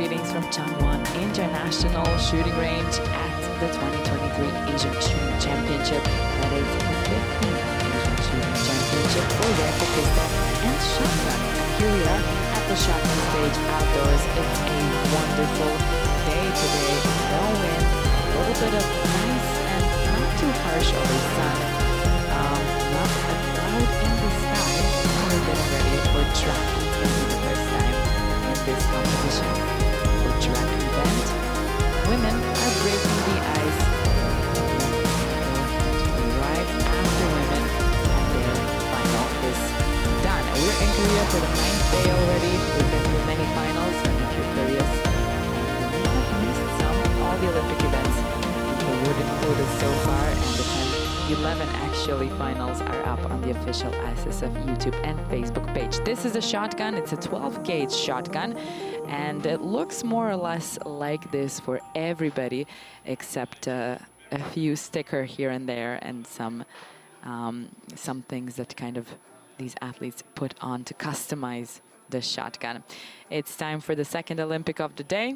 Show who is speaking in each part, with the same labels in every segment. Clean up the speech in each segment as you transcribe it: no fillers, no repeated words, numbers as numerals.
Speaker 1: Greetings from Changwon International Shooting Range at the 2023 Asian Shooting Championship. That is the 15th Asian Shooting Championship for rifle, pistol, and shotgun. Here we are at the shotgun stage outdoors. It's a wonderful day today. No wind, a little bit of nice and not too harsh over sun. Not a cloud in the sky. We're getting ready for track. This is the first time in this competition for track event. Women are breaking the ice right after women, and their final is done. We're in Korea for the 9th day already. We've been through many finals, and if you're curious, we have missed all the Olympic events awarded quotas so far, and the 11 actually finals are up on the official ISSF YouTube and Facebook page. This is a shotgun. It's a 12-gauge shotgun, and it looks more or less like this for everybody, except a few sticker here and there, and some things that kind of these athletes put on to customize the shotgun. It's time for the second Olympic of the day.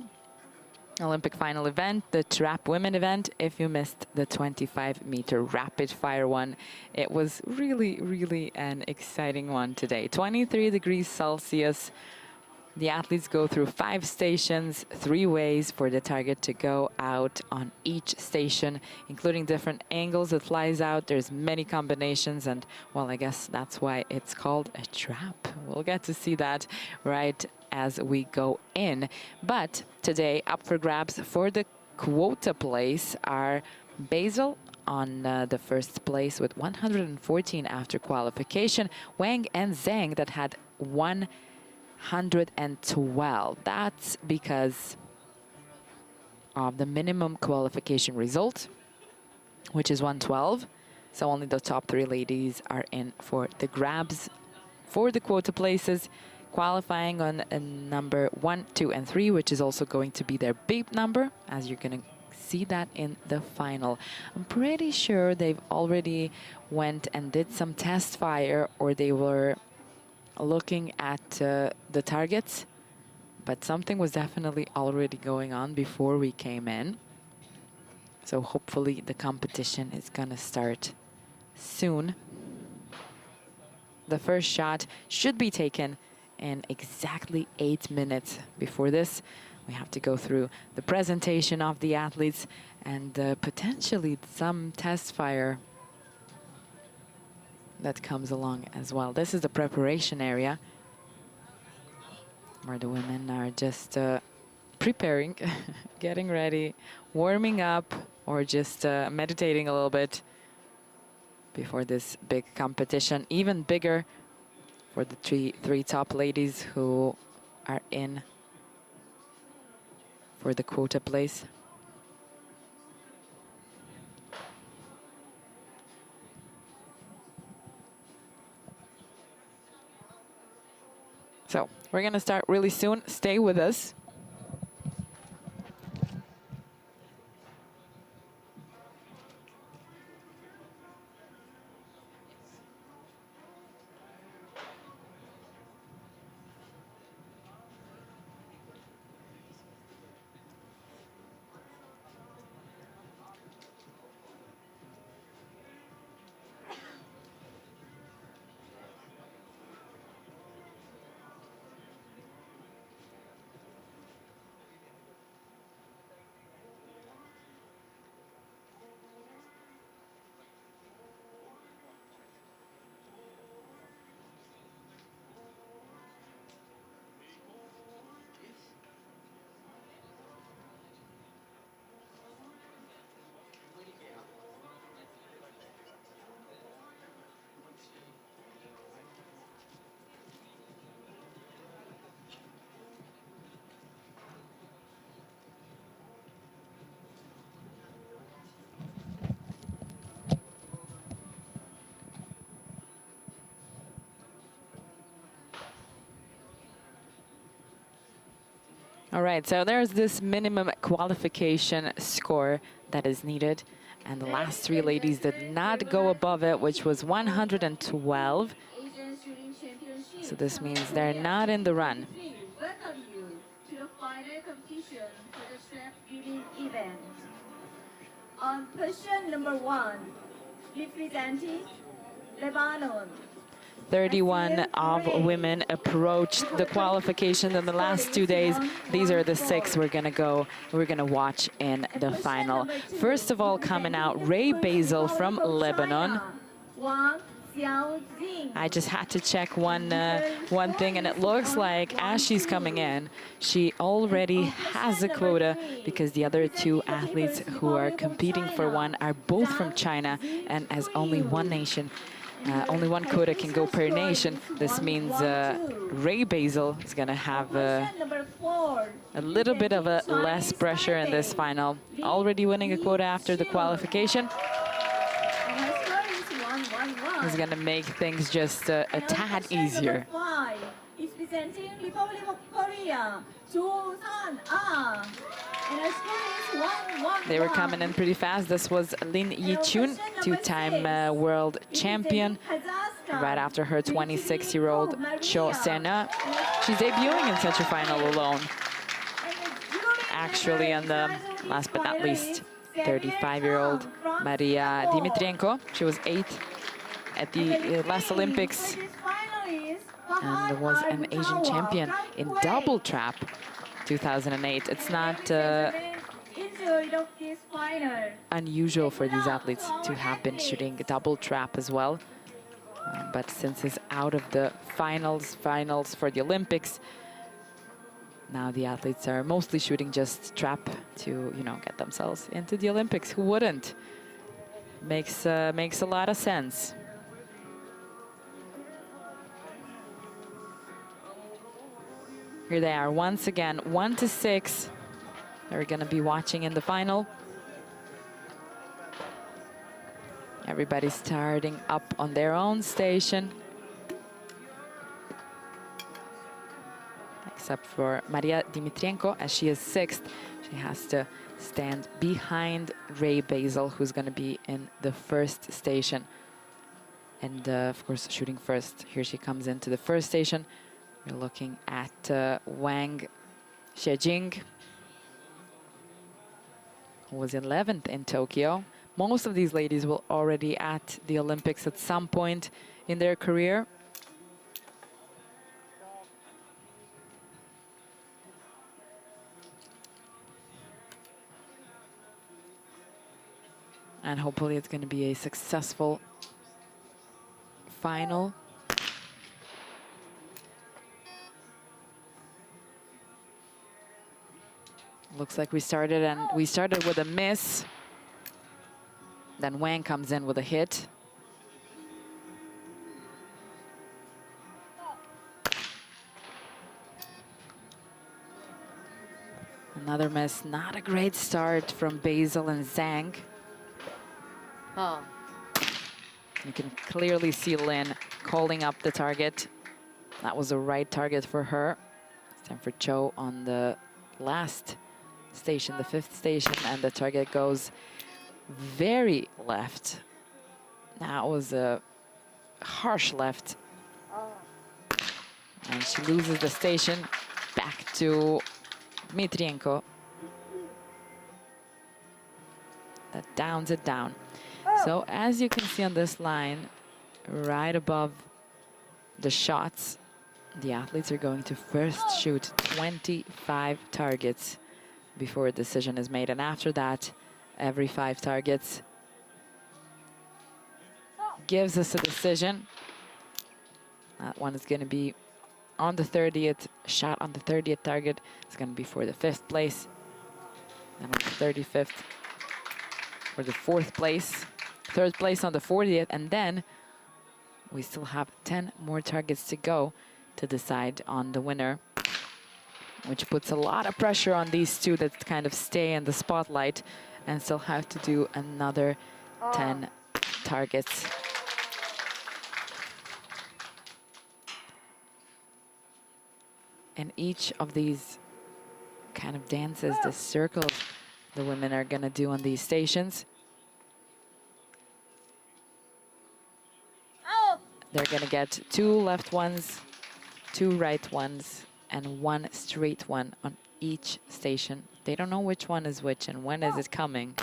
Speaker 1: Olympic final event, the trap women event. If you missed the 25-meter rapid fire one, it was really an exciting one today. 23 degrees Celsius. The athletes go through 5 stations, 3 ways for the target to go out on each station, including different angles it flies out. There's many combinations, and well, I guess that's why it's called a trap. We'll get to see that right as we go in. But today, up for grabs for the quota place are Basil on the first place with 114 after qualification, Wang and Zhang that had 112. That's because of the minimum qualification result, which is 112. So only the top 3 ladies are in for the grabs for the quota places, qualifying on a number 1, 2, and 3, which is also going to be their beep number, as you're going to see that in the final. I'm pretty sure they've already went and did some test fire, or they were looking at the targets, but something was definitely already going on before we came in. So hopefully the competition is gonna start soon. The first shot should be taken in exactly 8 minutes. Before this, we have to go through the presentation of the athletes and potentially some test fire that comes along as well. This is the preparation area where the women are just preparing, getting ready, warming up, or just meditating a little bit before this big competition, even bigger for the three top ladies who are in for the quota place. So we're going to start really soon. Stay with us. All right, so there's this minimum qualification score that is needed, and the last 3 ladies did not go above it, which was 112. So this means they're not in the run.
Speaker 2: competition for the strap building event. On position number 1, representing Lebanon.
Speaker 1: 31 of women approached the qualification in the last 2 days. These are the 6 we're gonna watch in the final. First of all, coming out, Ray Basil from Lebanon. I just had to check one thing, and it looks like as she's coming in, she already has a quota, because the other 2 athletes who are competing for one are both from China, and as only one nation, only one quota can go per nation. This means Ray Basil is going to have a little bit of a less pressure in this final. Already winning a quota after the qualification is going to make things just a tad easier.
Speaker 2: Is presenting Republic of Korea, Jo San-ah.
Speaker 1: They were coming in pretty fast. This was Lin Yi-chun, 2-time world champion. Right after her, 26-year-old Cho Sena. She's debuting in such a final alone. Actually, and last but not least, 35-year-old Maria Dimitrienko. She was 8th at the last Olympics and was an Asian champion in double trap 2008. It's not unusual for these athletes to have been shooting double trap as well. But since it's out of the finals for the Olympics, now the athletes are mostly shooting just trap to, you know, get themselves into the Olympics. Who wouldn't? Makes a lot of sense. Here they are once again, 1 to 6. They're going to be watching in the final. Everybody's starting up on their own station, except for Maria Dimitrienko, as she is 6th. She has to stand behind Ray Basil, who's going to be in the first station. And of course, shooting first. Here she comes into the first station. We're looking at Wang Xiejing, who was 11th in Tokyo. Most of these ladies were already at the Olympics at some point in their career. And hopefully it's going to be a successful final. Looks like we started with a miss. Then Wang comes in with a hit. Another miss. Not a great start from Basil and Zhang.
Speaker 3: Oh.
Speaker 1: You can clearly see Lin calling up the target. That was the right target for her. It's time for Cho on the last station, the 5th station, and the target goes very left. That was a harsh left. And she loses the station back to Dmitrienko. That downs it down. So as you can see on this line, right above the shots, the athletes are going to first shoot 25 targets before a decision is made. And after that, every 5 targets gives us a decision. That one is going to be on the 30th shot, on the 30th target. It's going to be for the 5th place. And on the 35th for the 4th place. 3rd place on the 40th. And then we still have 10 more targets to go to decide on the winner, which puts a lot of pressure on these 2 that kind of stay in the spotlight and still have to do another 10 targets. And each of these kind of dances, the circles the women are going to do on these stations, they're going to get 2 left ones, 2 right ones, and 1 straight one on each station. They don't know which one is which and when is it coming.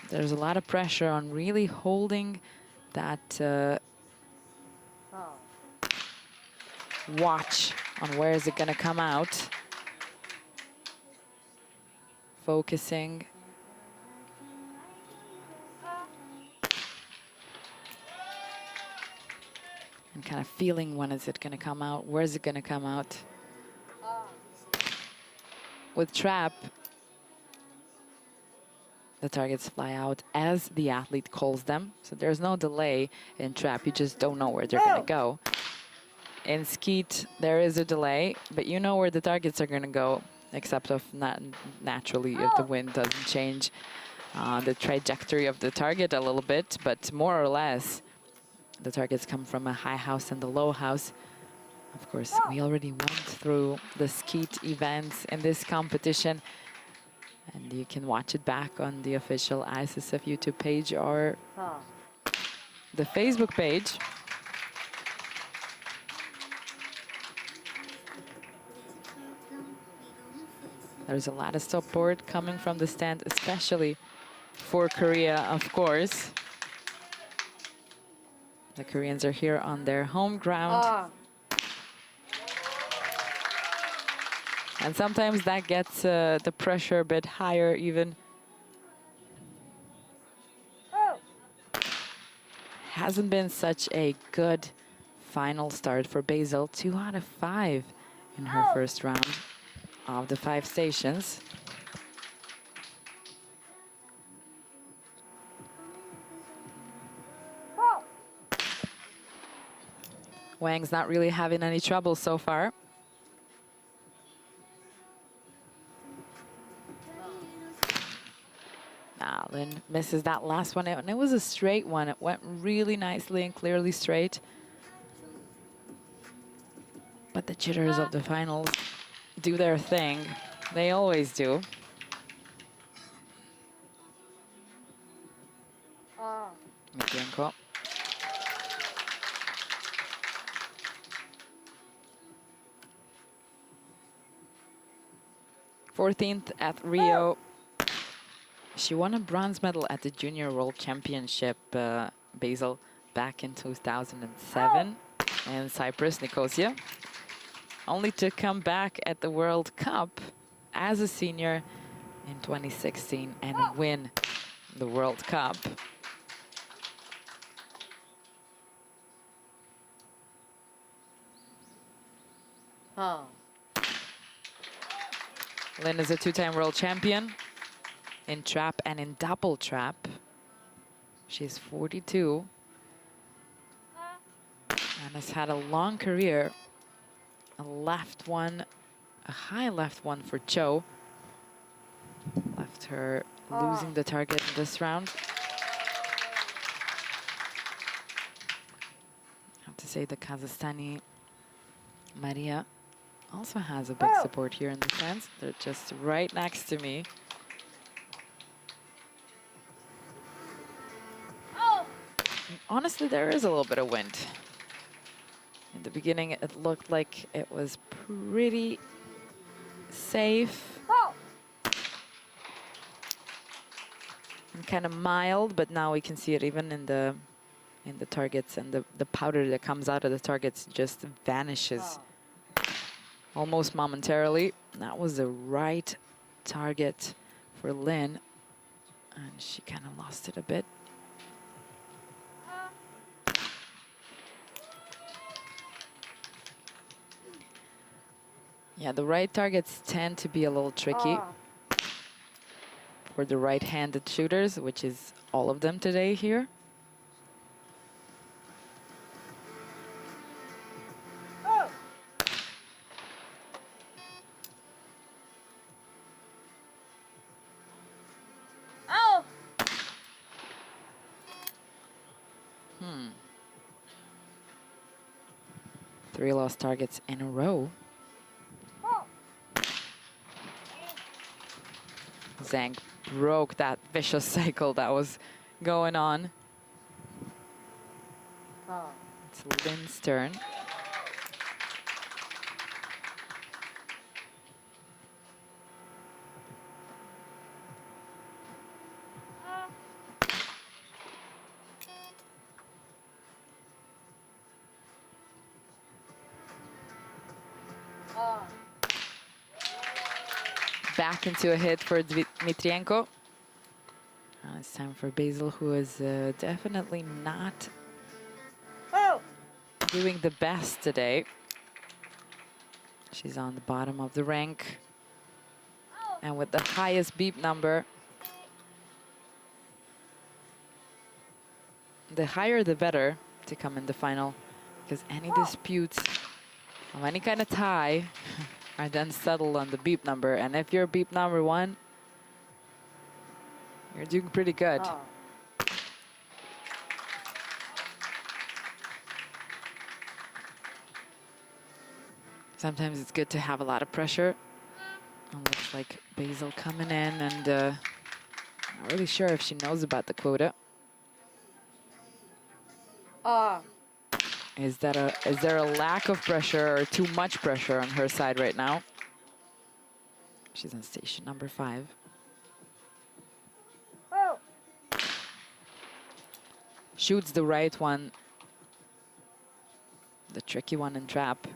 Speaker 1: There's a lot of pressure on really holding that watch on where is it going to come out. Focusing. And kind of feeling when is it going to come out, where is it going to come out. With trap, the targets fly out as the athlete calls them. So there's no delay in trap. You just don't know where they're going to go. In skeet, there is a delay, but you know where the targets are going to go, except if not naturally if the wind doesn't change the trajectory of the target a little bit, but more or less, the targets come from a high house and the low house. Of course, we already went through the skeet events in this competition, and you can watch it back on the official ISSF YouTube page or the Facebook page. There's a lot of support coming from the stand, especially for Korea, of course. The Koreans are here on their home ground. And sometimes that gets the pressure a bit higher even. Hasn't been such a good final start for Basil. 2 out of 5 in her first round of the 5 stations. Wang's not really having any trouble so far. Lin misses that last one, and it was a straight one. It went really nicely and clearly straight. But the jitters of the finals do their thing. They always do. Mikienko. Fourteenth at Rio. She won a bronze medal at the Junior World Championship, Basil, back in 2007 in Cyprus, Nicosia. Only to come back at the World Cup as a senior in 2016 and win the World Cup. Lin is a 2-time world champion in trap and in double trap. She's 42 and has had a long career. A left one, a high left one for Cho. Left her losing the target in this round. I have to say the Kazakhstani Maria also has a big support here in the stands. They're just right next to me. Honestly, there is a little bit of wind. In the beginning, it looked like it was pretty safe and kind of mild, but now we can see it even in the targets, and the powder that comes out of the targets just vanishes almost momentarily. That was the right target for Lin, and she kind of lost it a bit. Yeah, the right targets tend to be a little tricky for the right-handed shooters, which is all of them today here. Three lost targets in a row. Zhang broke that vicious cycle that was going on. It's Lin's turn. Back into a hit for Dmitrienko. It's time for Basil, who is definitely not doing the best today. She's on the bottom of the rank. And with the highest beep number, the higher the better to come in the final, because any disputes of any kind of tie are then settled on the beep number. And if you're beep number 1, you're doing pretty good. Sometimes it's good to have a lot of pressure. It looks like Basil coming in, and not really sure if she knows about the quota. Is there a lack of pressure or too much pressure on her side right now? She's on station number 5. Shoots the right one, the tricky one in trap.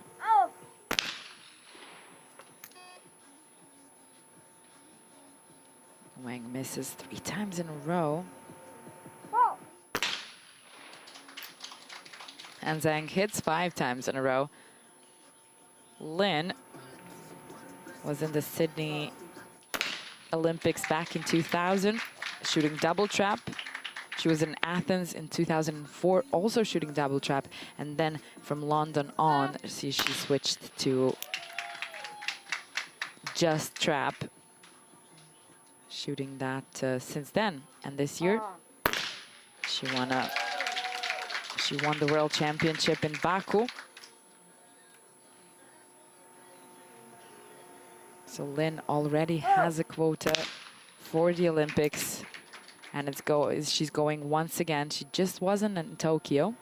Speaker 1: Wang misses 3 times in a row. And Zhang hits 5 times in a row. Lin was in the Sydney Olympics back in 2000, shooting double trap. She was in Athens in 2004, also shooting double trap. And then from London on, she switched to just trap, shooting that since then. And this year, she won the World Championship in Baku. So Lin already has a quota for the Olympics, and she's going once again. She just wasn't in Tokyo,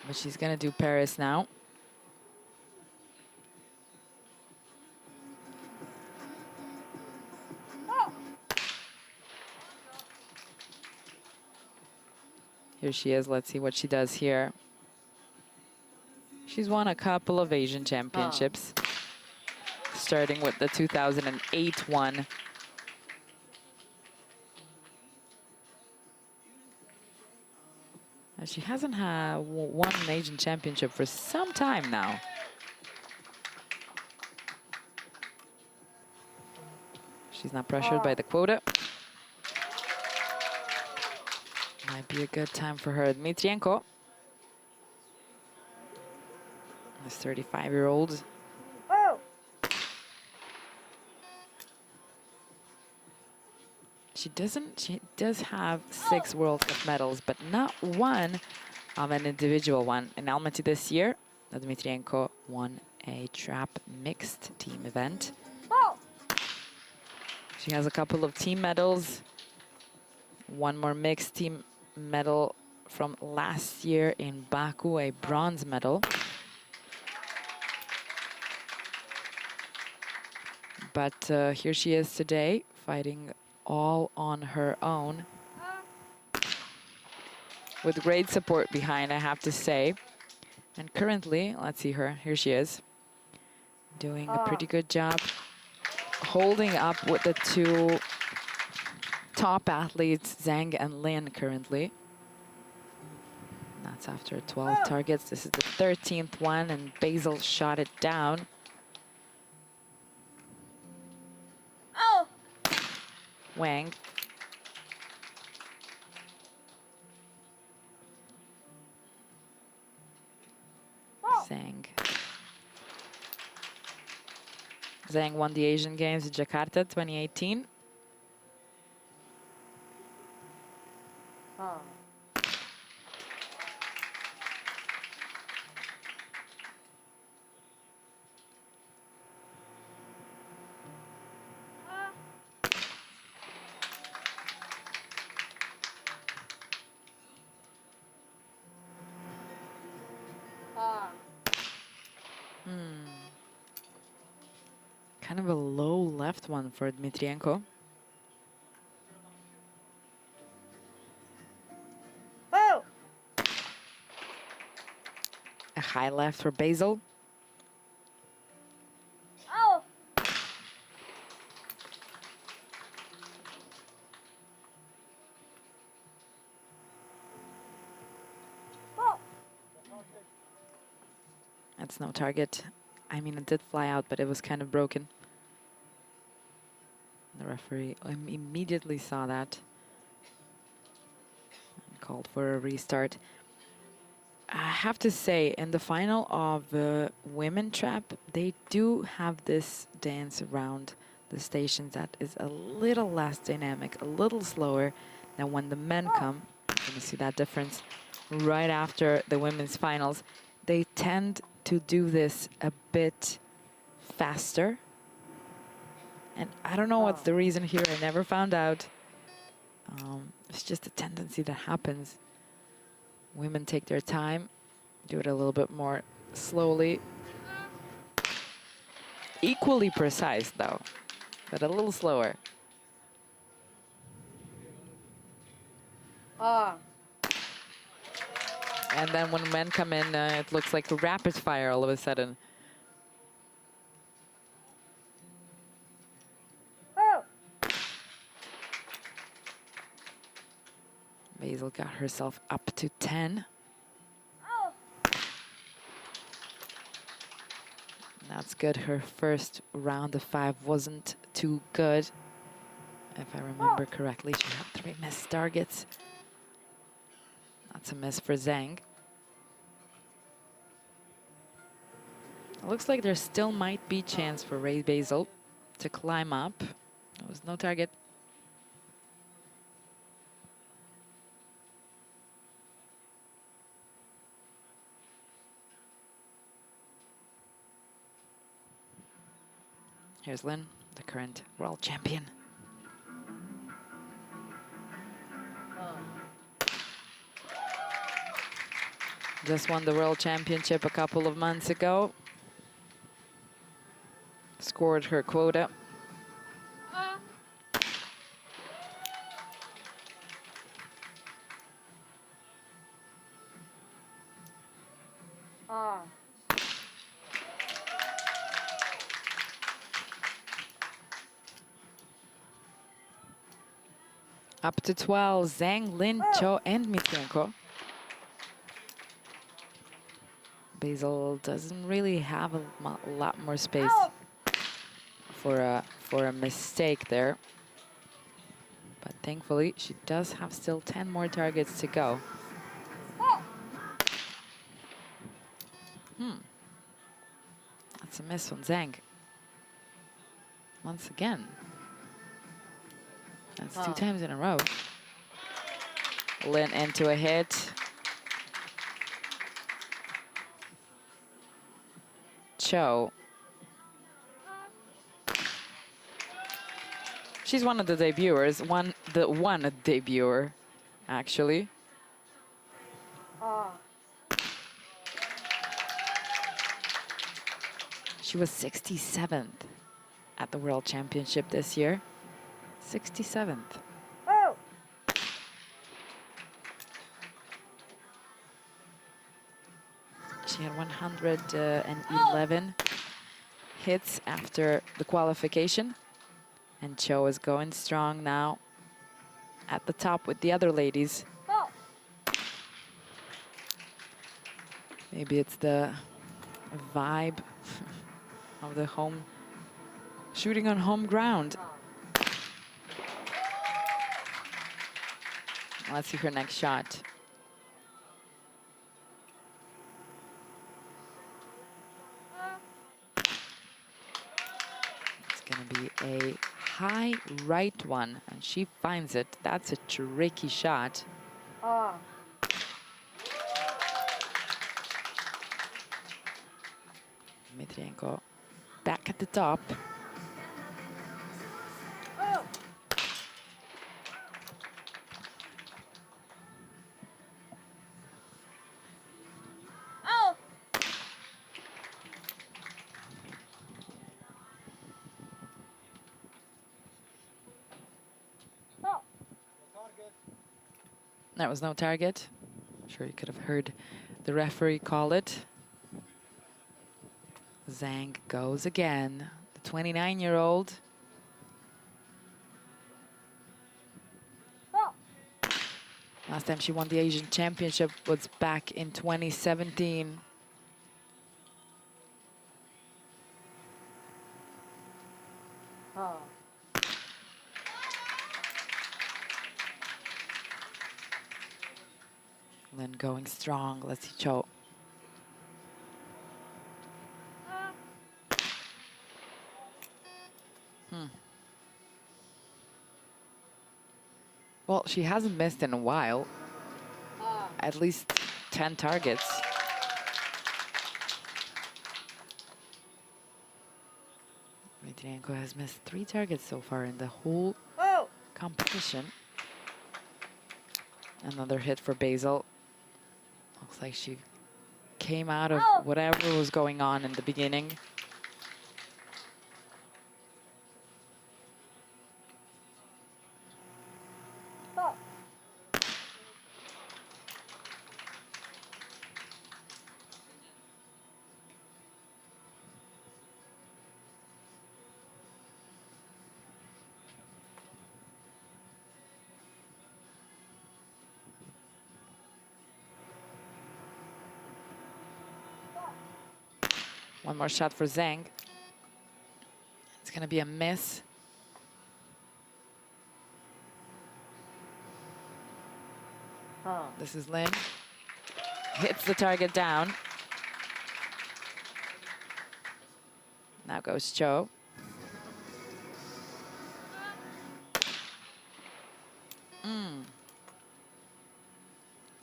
Speaker 1: but she's gonna do Paris now. Here she is. Let's see what she does here. She's won a couple of Asian championships, starting with the 2008 one. And she hasn't won an Asian championship for some time now. She's not pressured by the quota. Might be a good time for her. Dmitrienko, this 35-year-old. She does have 6 World Cup medals, but not one of an individual one. In Almaty this year, Dmitrienko won a trap mixed team event. She has a couple of team medals. One more mixed team medal from last year in Baku, a bronze medal. But here she is today, fighting all on her own, with great support behind, I have to say. And currently, let's see her, here she is, doing a pretty good job holding up with the 2 top athletes, Zhang and Lin, currently. That's after 12 targets. This is the 13th one, and Basil shot it down. Wang. Zhang. Zhang won the Asian Games in Jakarta 2018. Kind of a low left one for Dmitrienko. A high left for Basil. That's no target. I mean, it did fly out, but it was kind of broken. The referee immediately saw that and called for a restart. I have to say, in the final of women trap, they do have this dance around the stations that is a little less dynamic, a little slower than when the men come. You're gonna see that difference right after the women's finals. They tend to do this a bit faster. And I don't know what's the reason here. I never found out. It's just a tendency that happens. Women take their time, do it a little bit more slowly. Equally precise, though, but a little slower. And then when men come in, it looks like a rapid fire all of a sudden. Basil got herself up to 10. That's good. Her first round of 5 wasn't too good. If I remember correctly, she had 3 missed targets. That's a miss for Zhang. It looks like there still might be chance for Ray Basil to climb up. There was no target. Here's Lynn, the current world champion. Just won the world championship a couple of months ago. Scored her quota. Up to 12, Zhang, Lin, Cho, and Mitrenko. Basil doesn't really have a lot more space for a mistake there. But thankfully, she does have still 10 more targets to go. That's a miss from Zhang. Once again. That's 2 times in a row. Lin into a hit. Cho. She's one of the debuters. One debuter, actually. She was 67th at the World Championship this year. 67th. She had 111 hits after the qualification. And Cho is going strong now at the top with the other ladies. Maybe it's the vibe of the home, shooting on home ground. Let's see her next shot. It's gonna be a high right one, and she finds it. That's a tricky shot. Dmitrienko back at the top. That was no target. I'm sure you could have heard the referee call it. Zhang goes again, the 29-year-old. Last time she won the Asian Championship was back in 2017.
Speaker 3: Oh.
Speaker 1: Lin going strong. Let's see Cho. Well, she hasn't missed in a while. At least 10 targets. Dmitrienko has missed 3 targets so far in the whole competition. Another hit for Basil. Looks like she came out of whatever was going on in the beginning. One more shot for Zhang. It's going to be a miss. This is Lin. Hits the target down. Now goes Cho.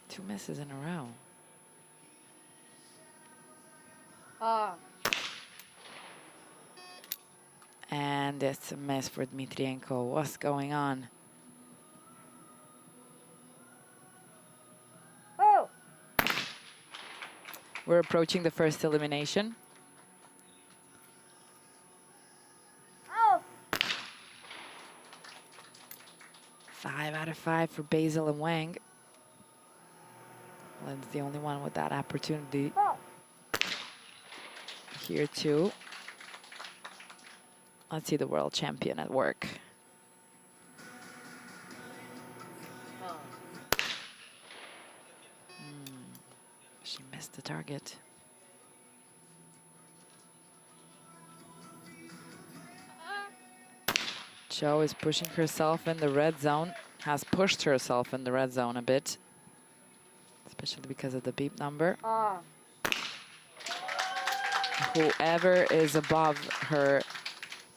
Speaker 1: Two misses in a row. And it's a miss for Dmitrienko. What's going on? We're approaching the first elimination. Five out of 5 for Basil and Wang. Lin's the only one with that opportunity. Here too. Let's see the world champion at work. She missed the target. Cho is pushing herself in the red zone, has pushed herself in the red zone a bit, especially because of the beep number. Whoever is above her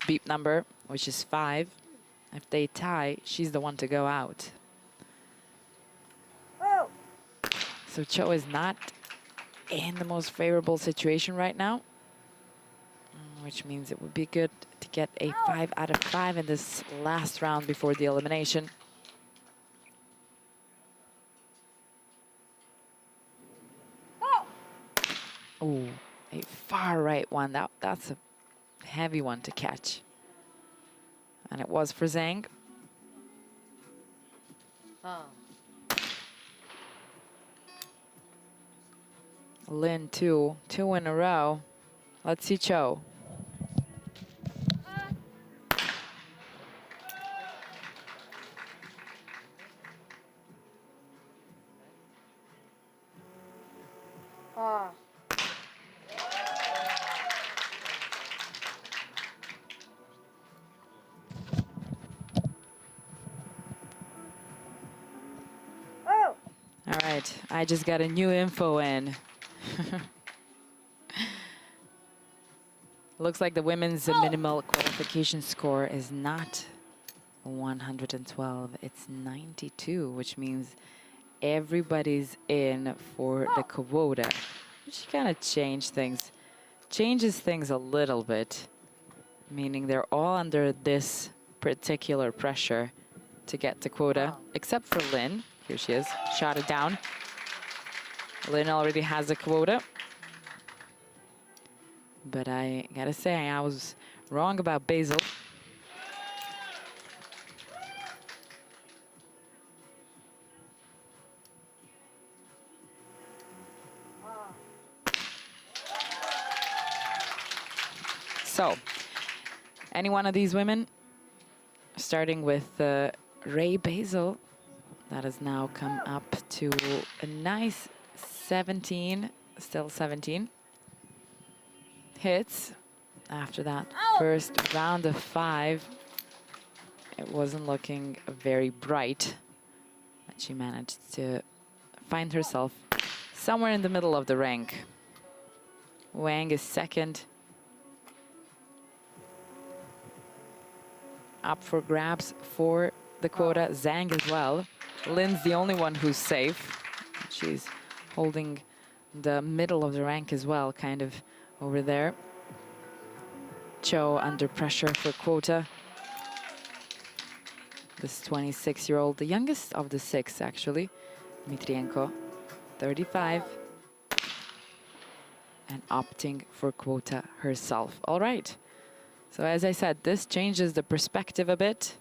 Speaker 1: beep number, which is 5, if they tie, she's the one to go out. So Cho is not in the most favorable situation right now, which means it would be good to get a 5 out of 5 in this last round before the elimination. Ooh, a far right one. That's a heavy one to catch. And it was for Zhang. Lin, two in a row. Let's see Cho. All right, I just got a new info in. Looks like the women's minimal qualification score is not 112, it's 92, which means everybody's in for the quota. Which kind of changes things a little bit, meaning they're all under this particular pressure to get the quota, except for Lin. Here she is, shot it down. Lin already has a quota. But I gotta say, I was wrong about Basil. So, any one of these women, starting with Ray Basil, that has now come up to a nice 17, still 17 hits. after that first round of 5, it wasn't looking very bright. But she managed to find herself somewhere in the middle of the rank. Wang is second. Up for grabs for the quota. Zhang as well. Lin's the only one who's safe. She's holding the middle of the rank as well, kind of over there. Cho under pressure for quota. This 26-year-old, the youngest of the 6, actually. Dmitrienko, 35. And opting for quota herself. All right. So as I said, this changes the perspective a bit.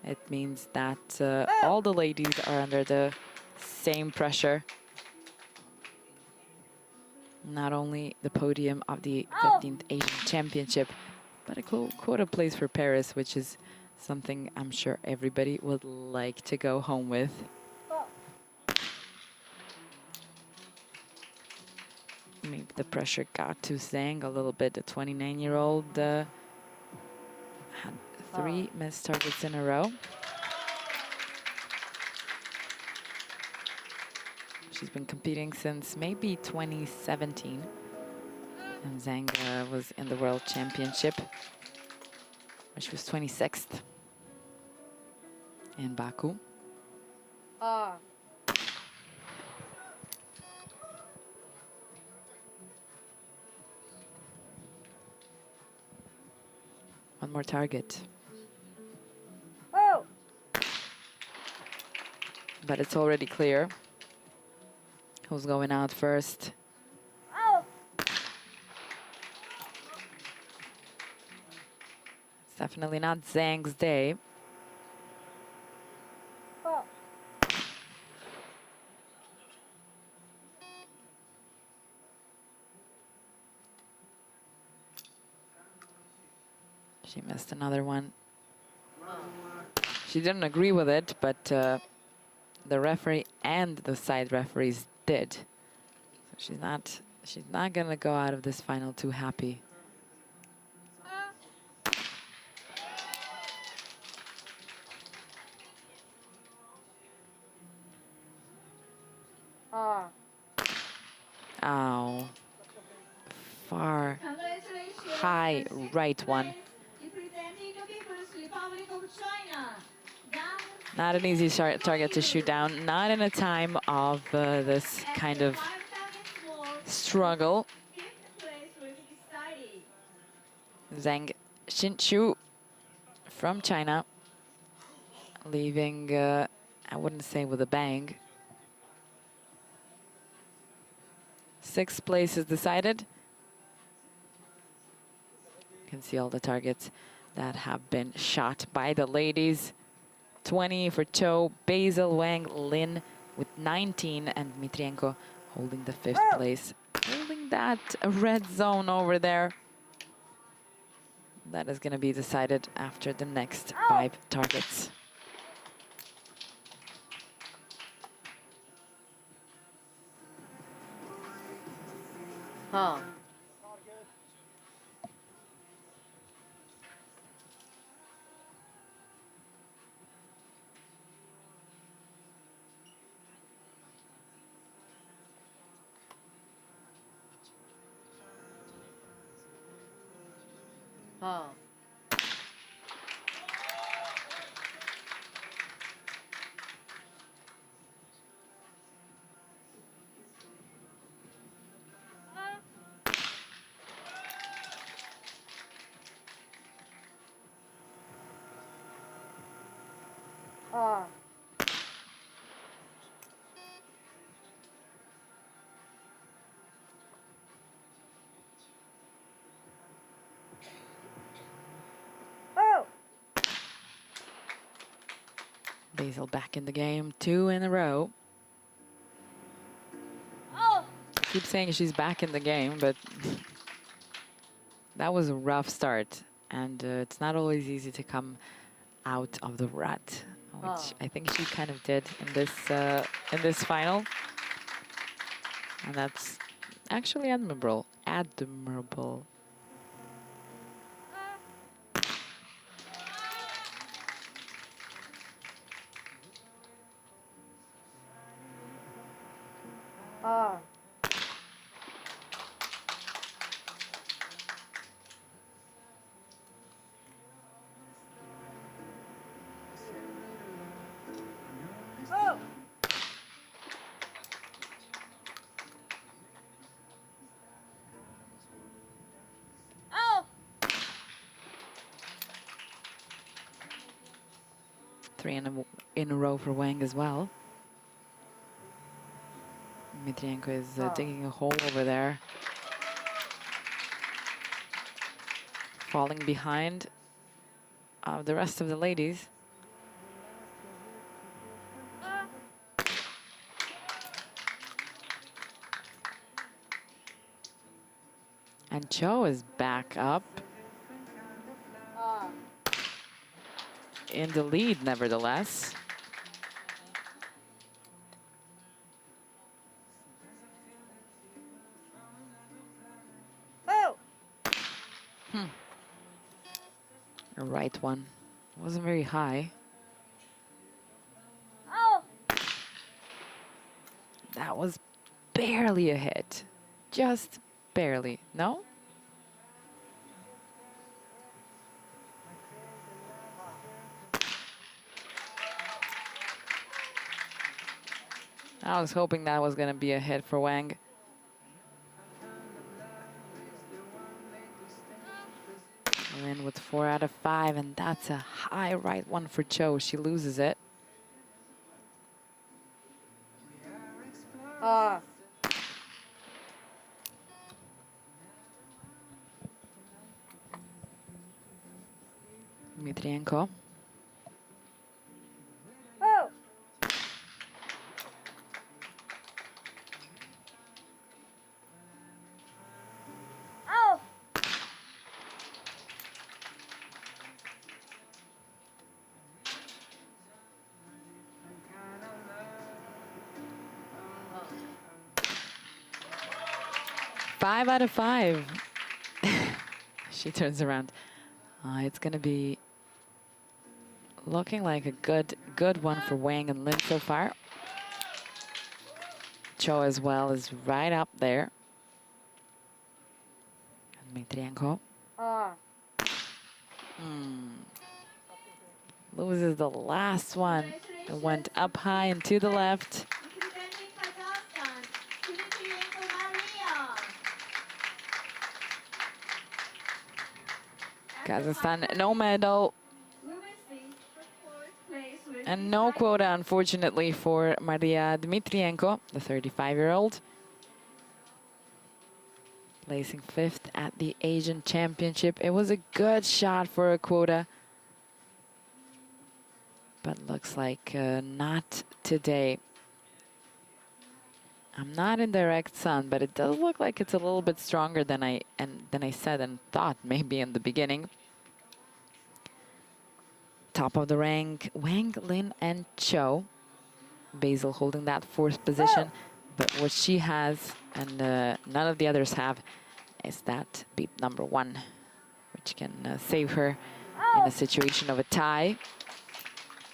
Speaker 1: It means that all the ladies are under the same pressure. Not only the podium of the 15th Asian Championship, but a quota place for Paris, which is something I'm sure everybody would like to go home with. Maybe the pressure got to Zhang a little bit. The 29-year-old had 3 missed targets in a row. She's been competing since maybe 2017. And Zhang was in the World Championship, which was 26th in Baku. One more target. But it's already clear who's going out first. It's definitely not Zhang's day. She missed another one. She didn't agree with it, but the referee and the side referees did. So she's not gonna go out of this final too happy. Ow. Far high right one. Not an easy target to shoot down, not in a time of this kind of struggle. Zhang Xinchu from China, leaving, I wouldn't say with a bang. 6th place is decided. You can see all the targets that have been shot by the ladies. 20 for Cho, Basil, Wang, Lin with 19, and Dmitrienko holding the 5th place. Holding that red zone over there. That is going to be decided after the next 5 targets. Basil back in the game, 2 in a row. Keep saying she's back in the game, but that was a rough start. And it's not always easy to come out of the rut, which I think she kind of did in this final. And that's actually admirable. Admirable. 3 in a row for Wang as well. Dmitrienko is digging a hole over there. Falling behind the rest of the ladies. And Cho is back up in the lead, nevertheless. A right one. Wasn't very high. That was barely a hit. Just barely. No? I was hoping that was going to be a hit for Wang. In with 4 out of 5, and that's a high right one for Cho. She loses it. Dmitrienko. Five out of 5. She turns around. It's going to be looking like a good one for Wang and Lin so far. Cho as well is right up there. Dmitrienko. Loses the last one. It went up high and to the left. Kazakhstan, no medal. And no quota, unfortunately, for Maria Dmitrienko, the 35-year-old. Placing 5th at the Asian Championship. It was a good shot for a quota. But looks like not today. I'm not in direct sun, but it does look like it's a little bit stronger than I said and thought maybe in the beginning. Top of the rank, Wang, Lin, and Cho. Basil holding that 4th position. But what she has, and none of the others have, is that beat number 1, which can save her in a situation of a tie.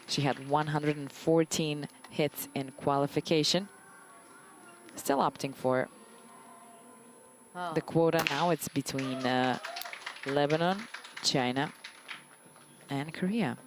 Speaker 1: She had 114 hits in qualification. Still opting for the quota now. It's between Lebanon, China, and Korea.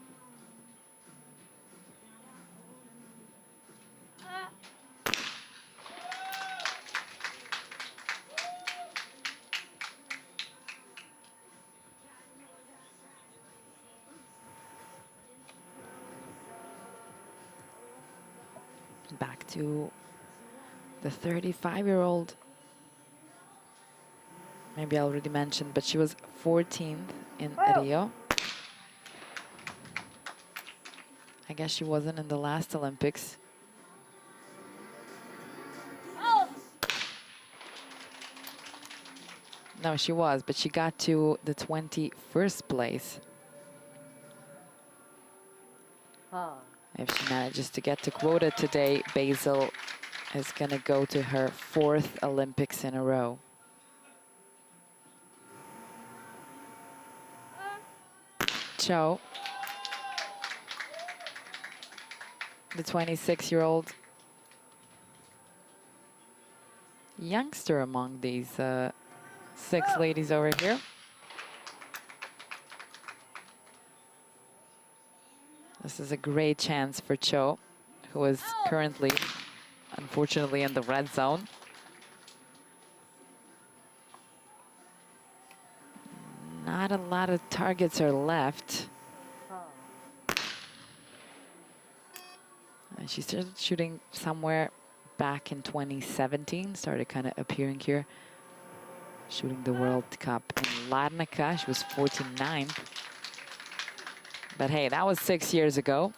Speaker 1: Back to the 35-year-old. Maybe I already mentioned, but she was 14th in Rio. I guess she wasn't in the last Olympics. No, she was, but she got to the 21st place. If she manages to get to quota today, Basil is going to go to her 4th Olympics in a row. Cho, the 26-year-old youngster among these 6 ladies over here. This is a great chance for Cho, who is currently, unfortunately, in the red zone. Not a lot of targets are left. And she started shooting somewhere back in 2017, started kind of appearing here, shooting the World Cup in Larnaca. She was 49th. But hey, that was 6 years ago.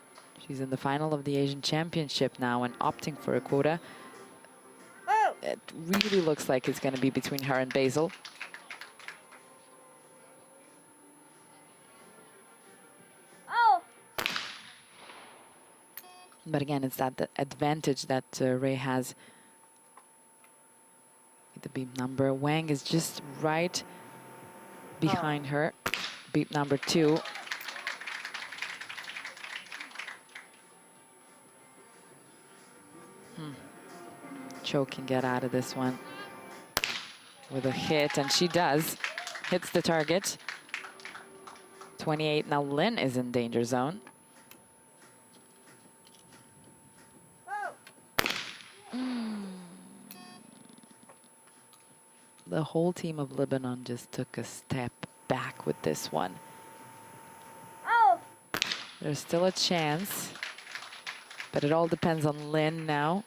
Speaker 1: She's in the final of the Asian Championship now and opting for a quota. It really looks like it's going to be between her and Basil. But again, it's that the advantage that Ray has. The beep number. Wang is just right behind her. Beep number 2. Cho can get out of this one with a hit, and she does. Hits the target. 28. Now Lin is in danger zone. The whole team of Lebanon just took a step back with this one. There's still a chance, but it all depends on Lin now.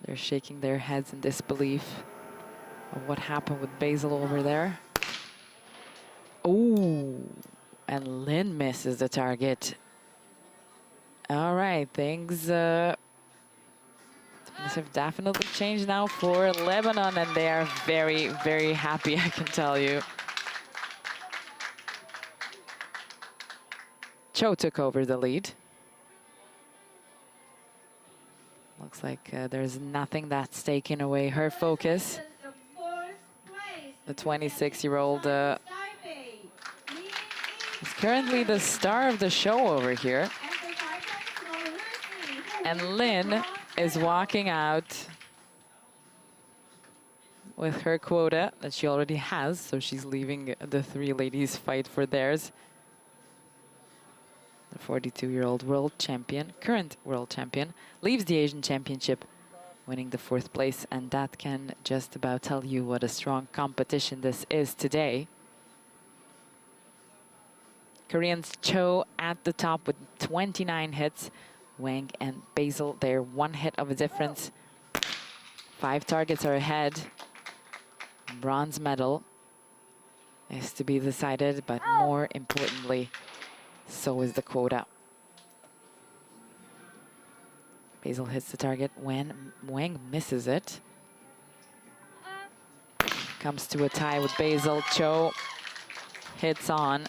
Speaker 1: They're shaking their heads in disbelief of what happened with Basil over there. Oh, and Lin misses the target. All right, things have definitely changed now for Lebanon, and they are very, very happy, I can tell you. Cho took over the lead. Looks like there's nothing that's taking away her focus. The 26-year-old is currently the star of the show over here. And Lin is walking out with her quota that she already has, so she's leaving the 3 ladies fight for theirs. The 42-year-old world champion, current world champion, leaves the Asian Championship winning the 4th place, and that can just about tell you what a strong competition this is today. Koreans Cho at the top with 29 hits. Wang and Basil, they're 1 hit of a difference. 5 targets are ahead. Bronze medal is to be decided, but more importantly, so is the quota. Basil hits the target when Wang misses it. Comes to a tie with Basil. Cho hits on.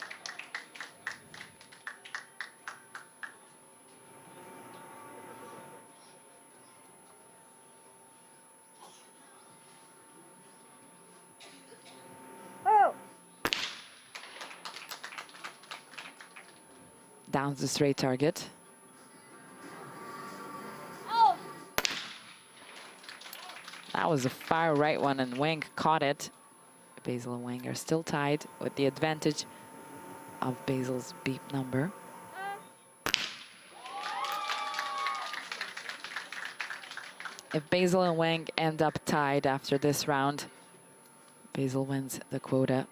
Speaker 1: Downs the straight target. That was a far right one, and Wang caught it. Basil and Wang are still tied with the advantage of Basil's beep number. If Basil and Wang end up tied after this round, Basil wins the quota.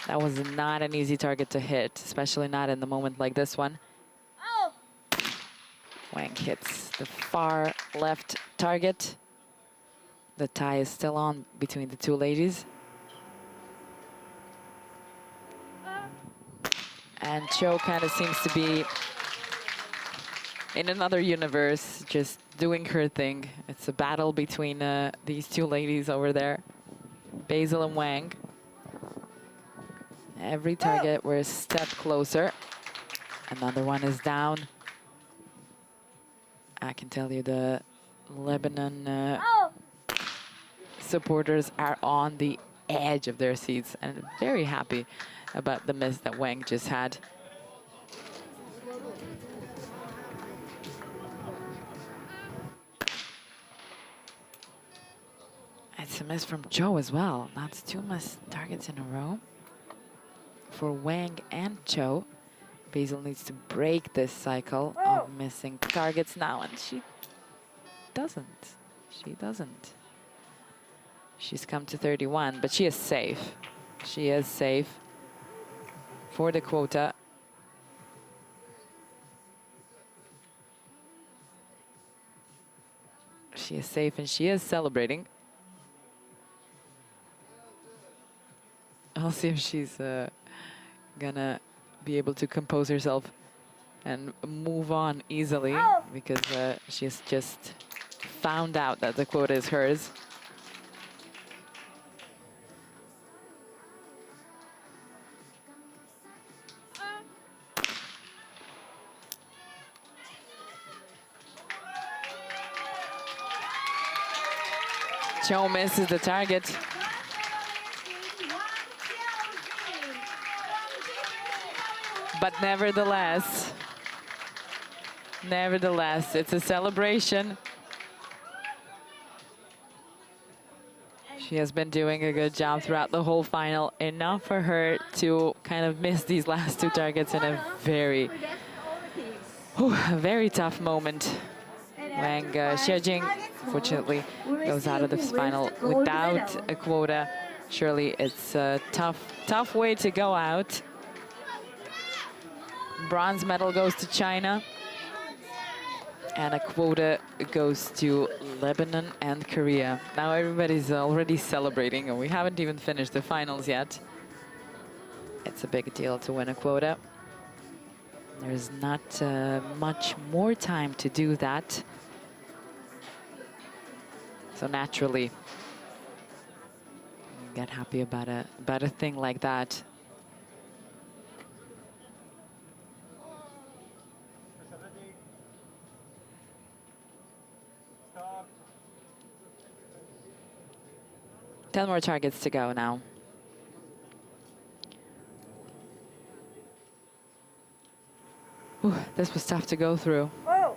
Speaker 1: That was not an easy target to hit, especially not in the moment like this one. Wang hits the far left target. The tie is still on between the 2 ladies. And Cho kind of seems to be in another universe, just doing her thing. It's a battle between these 2 ladies over there, Basil and Wang. Every target, we're a step closer. Another one is down. I can tell you the Lebanon supporters are on the edge of their seats and very happy about the miss that Wang just had. It's a miss from Cho as well. That's 2 missed targets in a row for Wang and Cho. Basil needs to break this cycle of missing targets now, and she doesn't. She doesn't. She's come to 31, but she is safe. She is safe. for the quota. She is safe and she is celebrating. I'll see if she's gonna be able to compose herself and move on easily, because she's just found out that the quota is hers. Cho misses the target. But nevertheless, it's a celebration. She has been doing a good job throughout the whole final, enough for her to kind of miss these last two targets in a very tough moment. Wang Xiejing, fortunately, goes out of this final without a quota. Surely it's a tough way to go out. Bronze medal goes to China. And a quota goes to Lebanon and Korea. Now everybody's already celebrating, and we haven't even finished the finals yet. It's a big deal to win a quota. There's not much more time to do that. So naturally, you get happy about a thing like that. Ten more targets to go now. Ooh, this was tough to go through.
Speaker 2: Oh.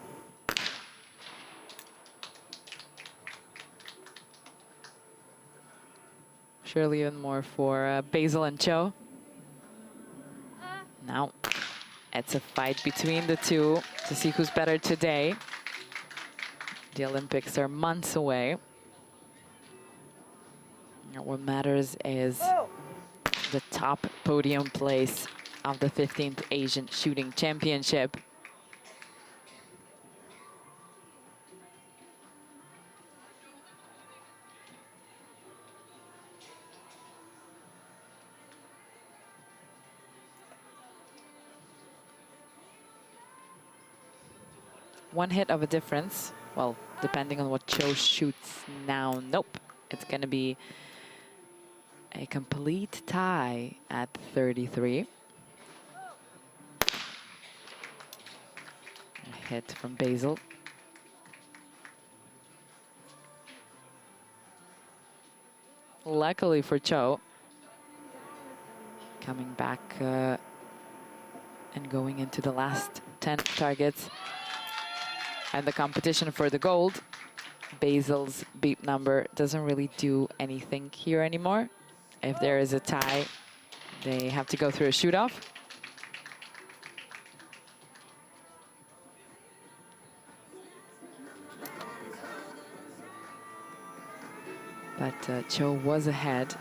Speaker 1: Surely even more for Basil and Cho. Now, it's a fight between the two to see who's better today. The Olympics are months away. And what matters is the top podium place of the 15th Asian Shooting Championship. One hit of a difference. Well, depending on what Cho shoots now. Nope. It's going to be a complete tie at 33. A hit from Basil. Luckily for Cho, coming back and going into the last 10 targets and the competition for the gold. Basil's beep number doesn't really do anything here anymore. If there is a tie, they have to go through a shoot-off. But Cho was ahead,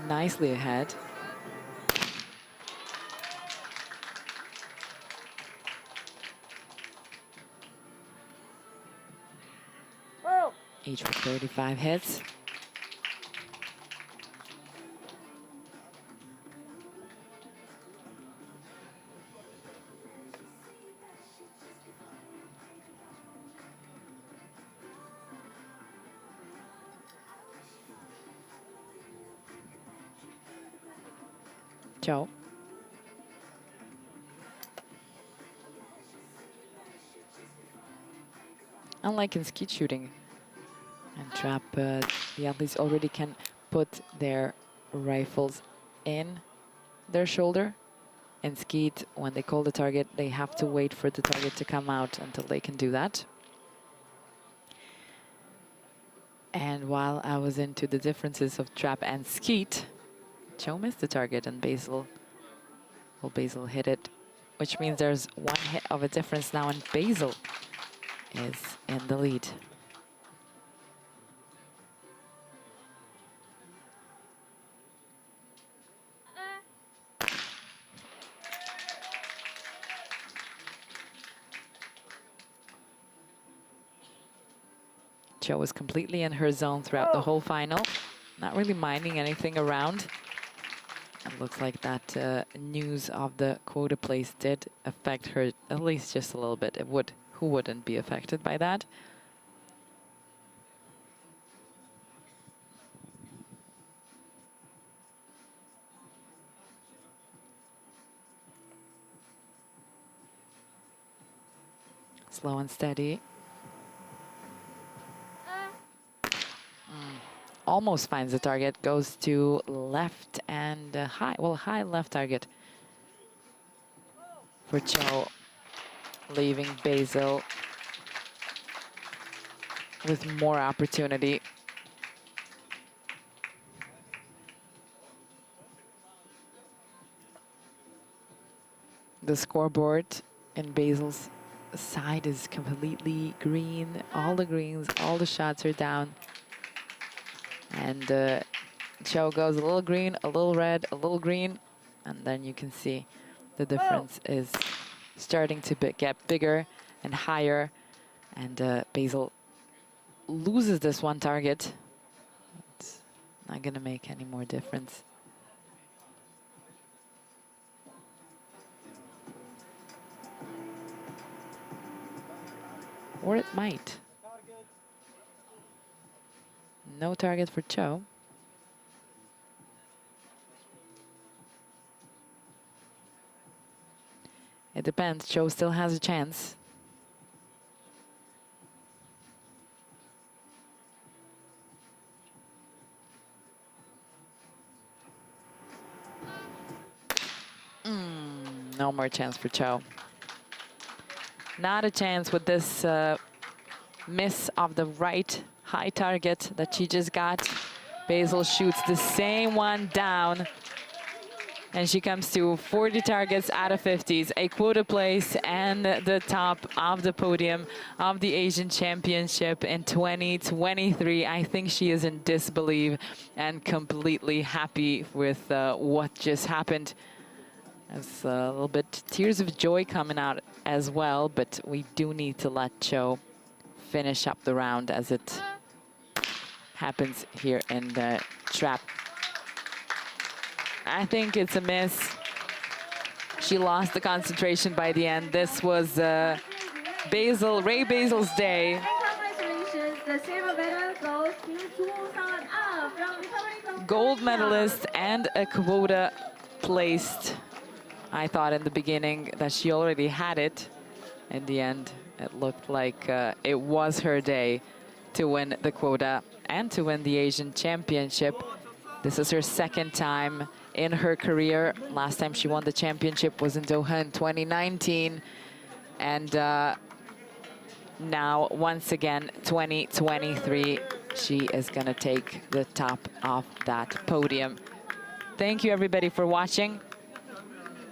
Speaker 1: nicely ahead. Each with 35 hits. Cho. Unlike in skeet shooting and trap, the athletes already can put their rifles in their shoulder. In skeet, when they call the target, they have to wait for the target to come out until they can do that. And while I was into the differences of trap and skeet, Cho missed the target and Basil hit it, which means there's one hit of a difference now, and Basil is in the lead. Cho was completely in her zone throughout the whole final, not really minding anything around. It looks like that news of the quota place did affect her at least just a little bit. It would, who wouldn't be affected by that? Slow and steady. Almost finds the target, goes to left and high, well, high left target for Cho, leaving Basil with more opportunity. The scoreboard in Basil's side is completely green. All the greens, all the shots are down. And Cho goes a little green, a little red, a little green. And then you can see the difference is starting to get bigger and higher. And Basil loses this one target. It's not going to make any more difference. Or it might. No target for Cho. It depends. Cho still has a chance. No more chance for Cho. Not a chance with this miss of the right high target that she just got. Basil shoots the same one down. And she comes to 40 targets out of 50s, a quota place and the top of the podium of the Asian Championship in 2023. I think she is in disbelief and completely happy with what just happened. There's a little bit tears of joy coming out as well, but we do need to let Cho finish up the round as it happens here in the trap. I think it's a miss. She lost the concentration by the end. This was Ray Basil's day.
Speaker 2: Congratulations, the silver medal goes to Cho-Sun Ah from Republic of
Speaker 1: Gold
Speaker 2: Korea.
Speaker 1: medalist and a quota placed. I thought in the beginning that she already had it. In the end, it looked like it was her day to win the quota and to win the Asian Championship. This is her second time in her career. Last time she won the championship was in Doha in 2019. And now, once again, 2023, she is going to take the top of that podium. Thank you, everybody, for watching.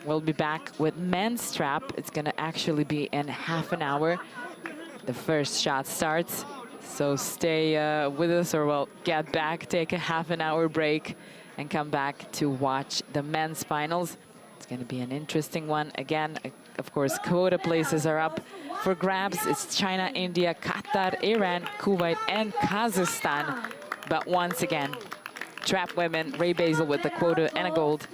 Speaker 1: We'll be back with men's trap. It's going to actually be in half an hour. The first shot starts. So stay with us, or we'll get back, take a half an hour break, and come back to watch the men's finals. It's going to be an interesting one. Again, of course, quota places are up for grabs. It's China, India, Qatar, Iran, Kuwait, and Kazakhstan. But once again, trap women, Ray Basil with the quota and a gold.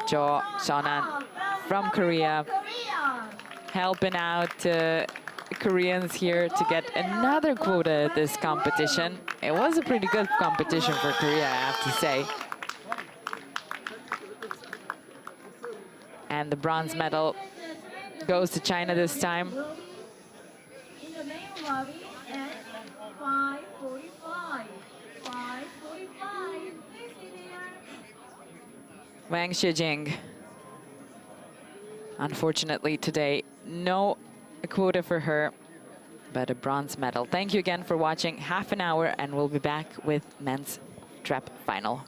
Speaker 1: Cho-Sun from Korea, helping out Koreans here to get another quota at this competition. It was a pretty good competition for Korea, I have to say. And the bronze medal goes to China this time.
Speaker 2: In the main lobby at 5:45. 5:45. Please be there.
Speaker 1: Wang Shijing. Unfortunately today, no quota for her, but a bronze medal. Thank you again for watching. Half an hour and we'll be back with men's trap final.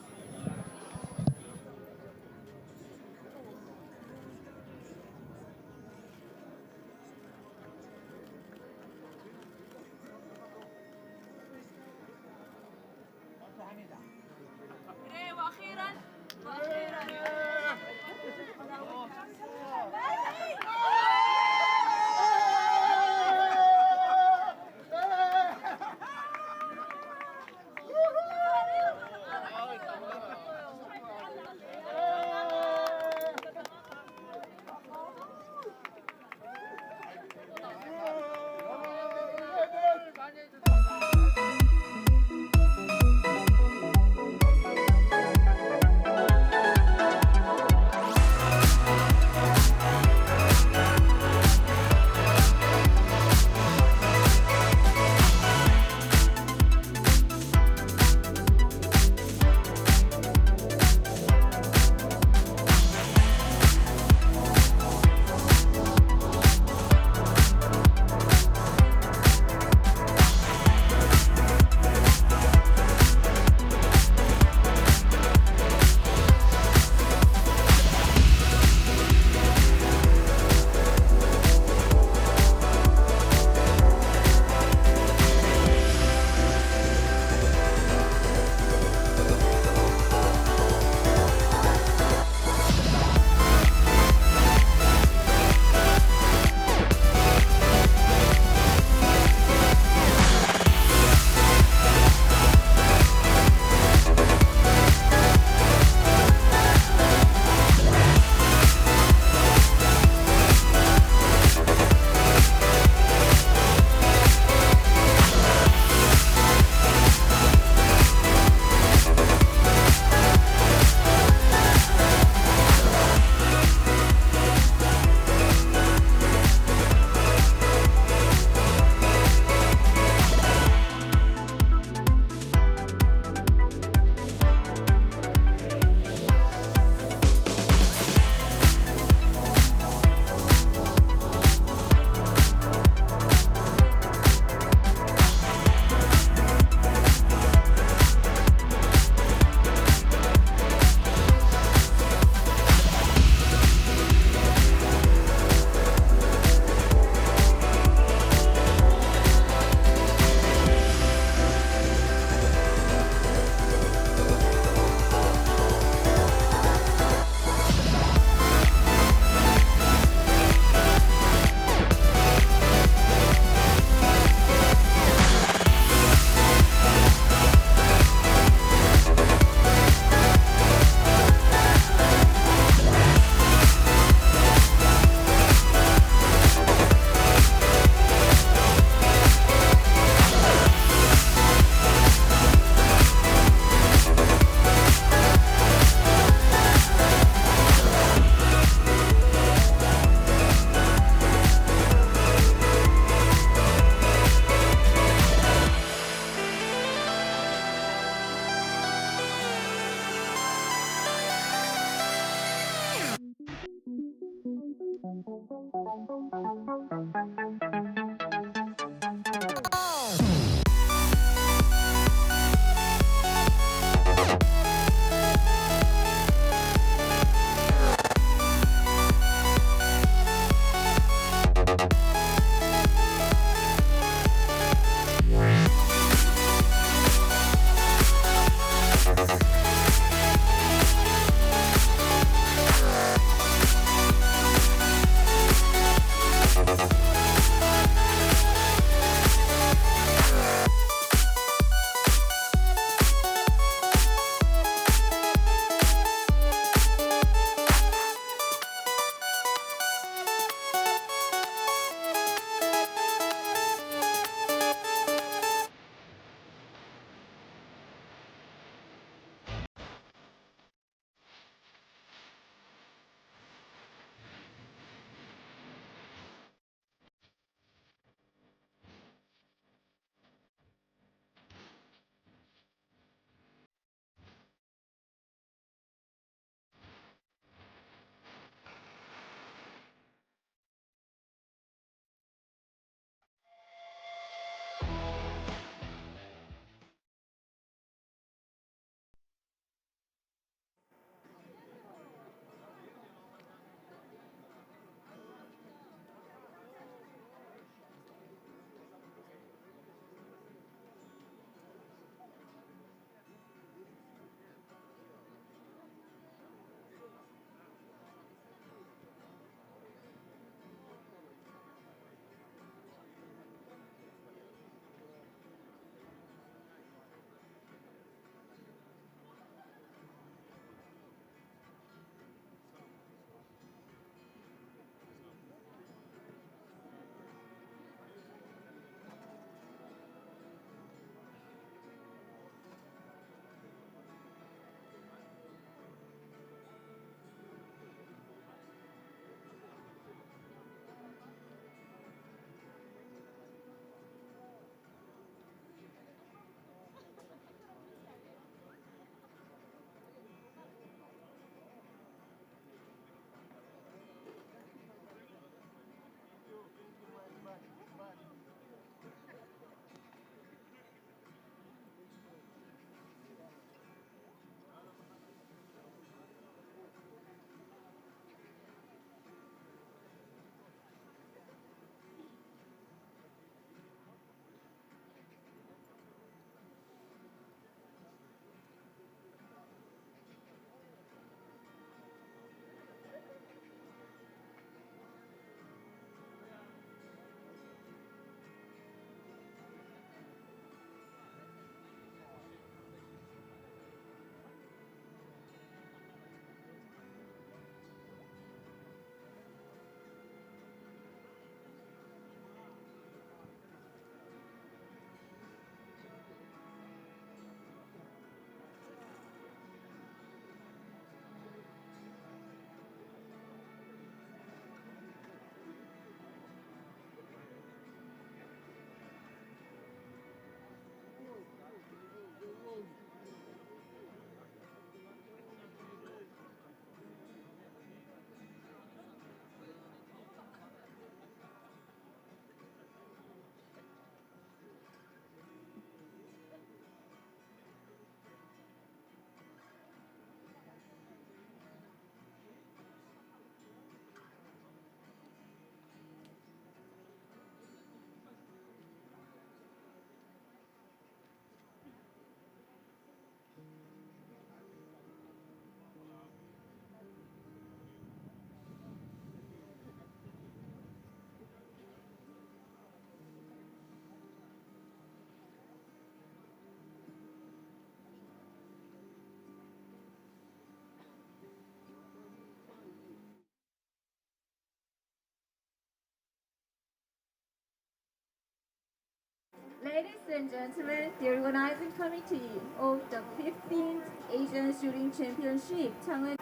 Speaker 2: Ladies and gentlemen, the organizing committee of the 15th Asian Shooting Championship, 창은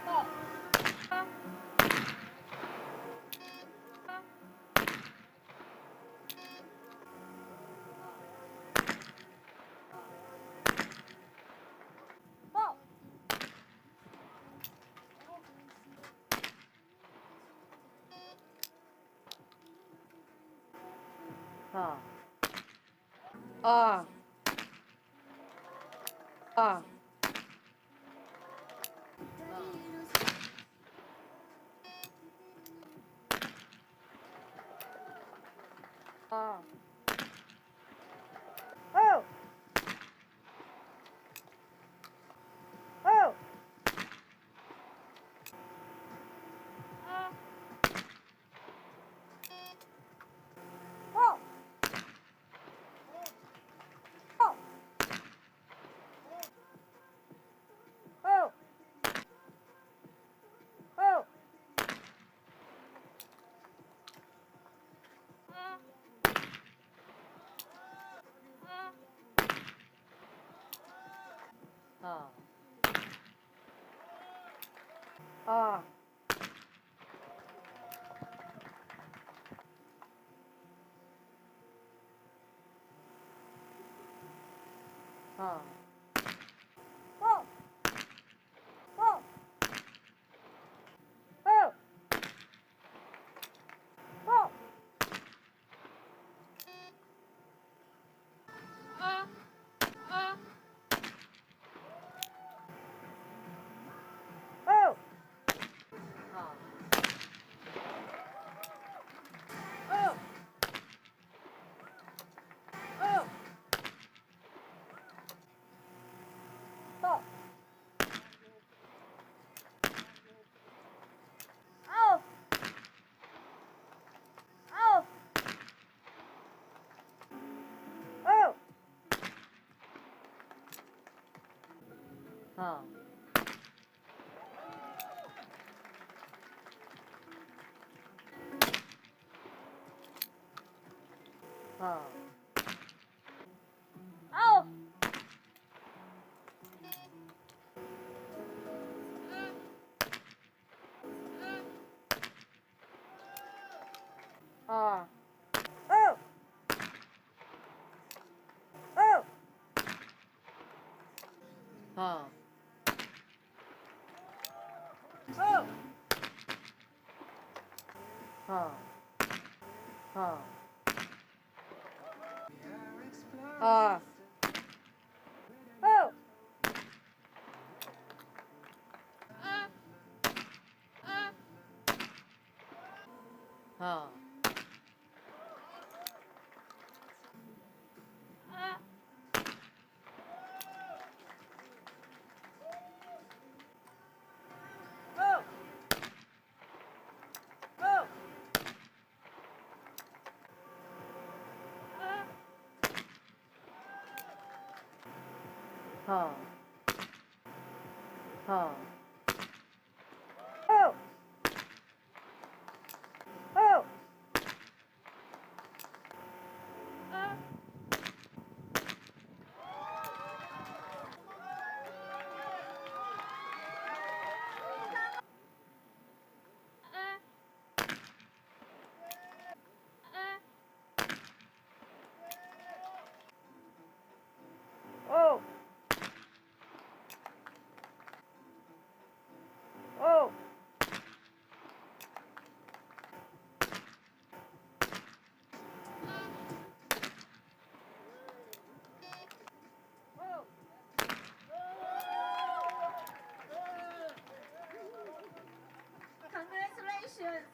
Speaker 2: Congratulations!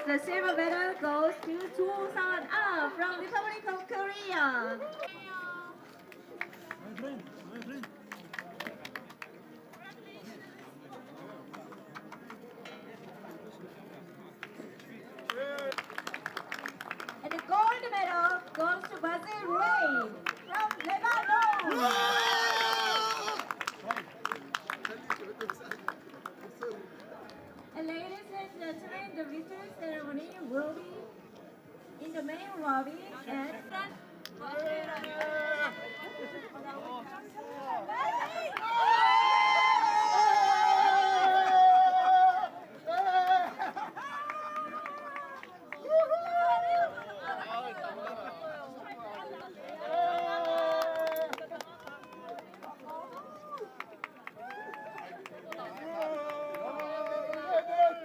Speaker 2: The silver medal goes to Cho Sang-ah from Republic of Korea. And the gold medal goes to Basil Ray from Lebanon. And ladies and gentlemen, the return ceremony will be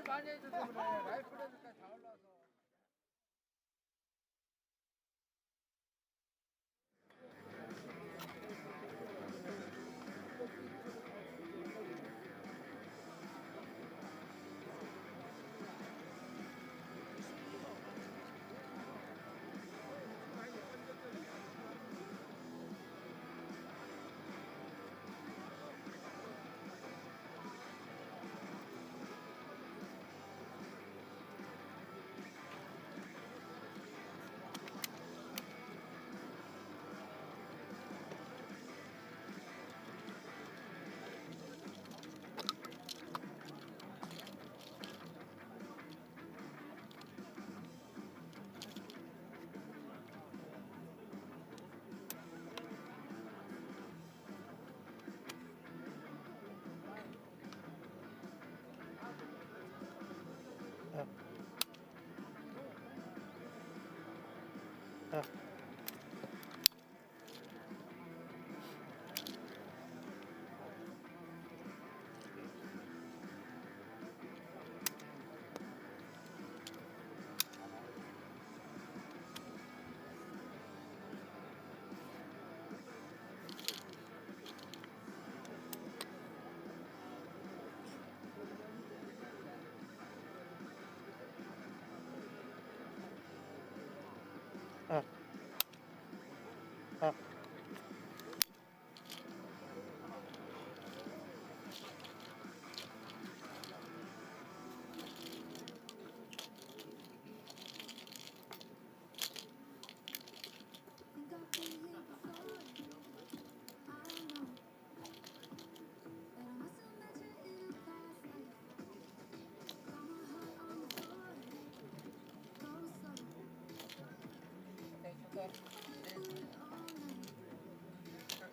Speaker 4: 많이 해줘서 그래. 라이프라니까 다 올라서.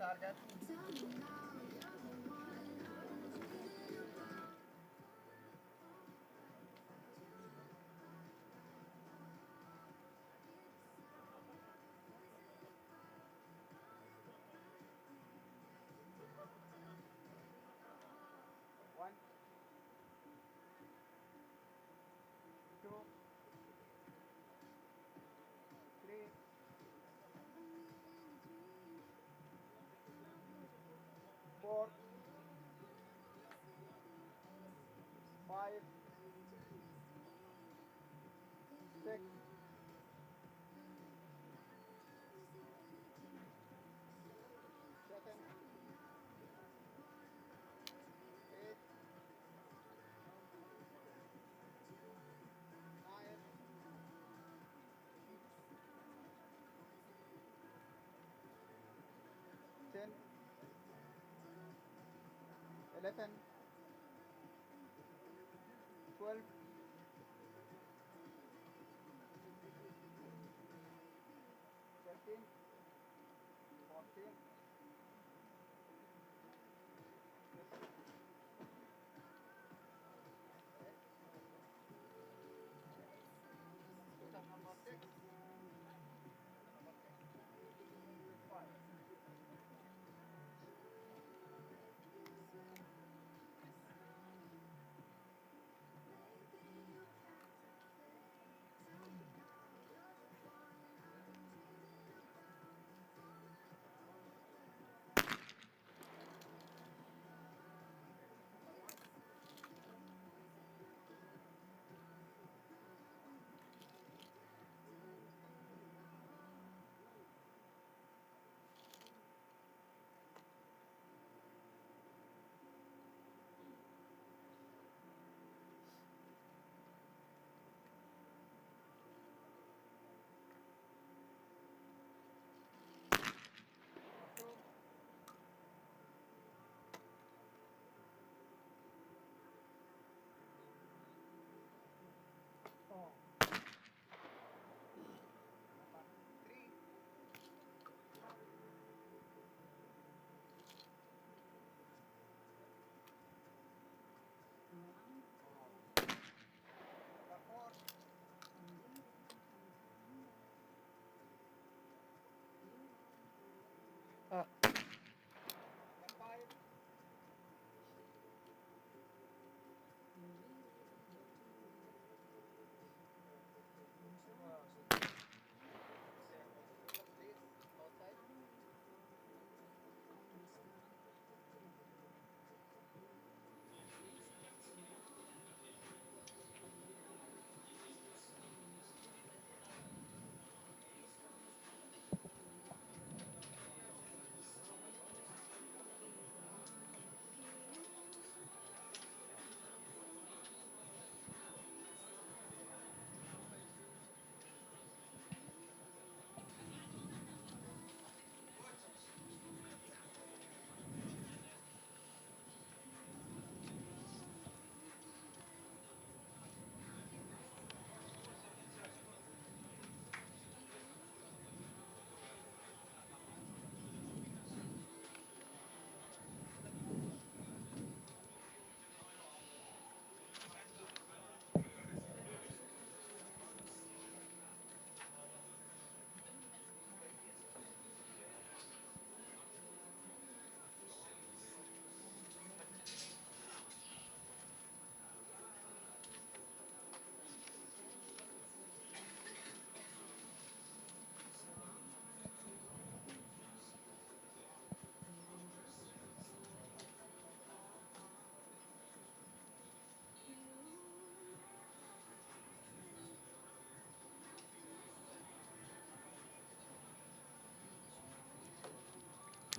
Speaker 4: Target. One, two, three, four, five, six, seven, eight, nine, 10, 11, 12, 13, 14, 5.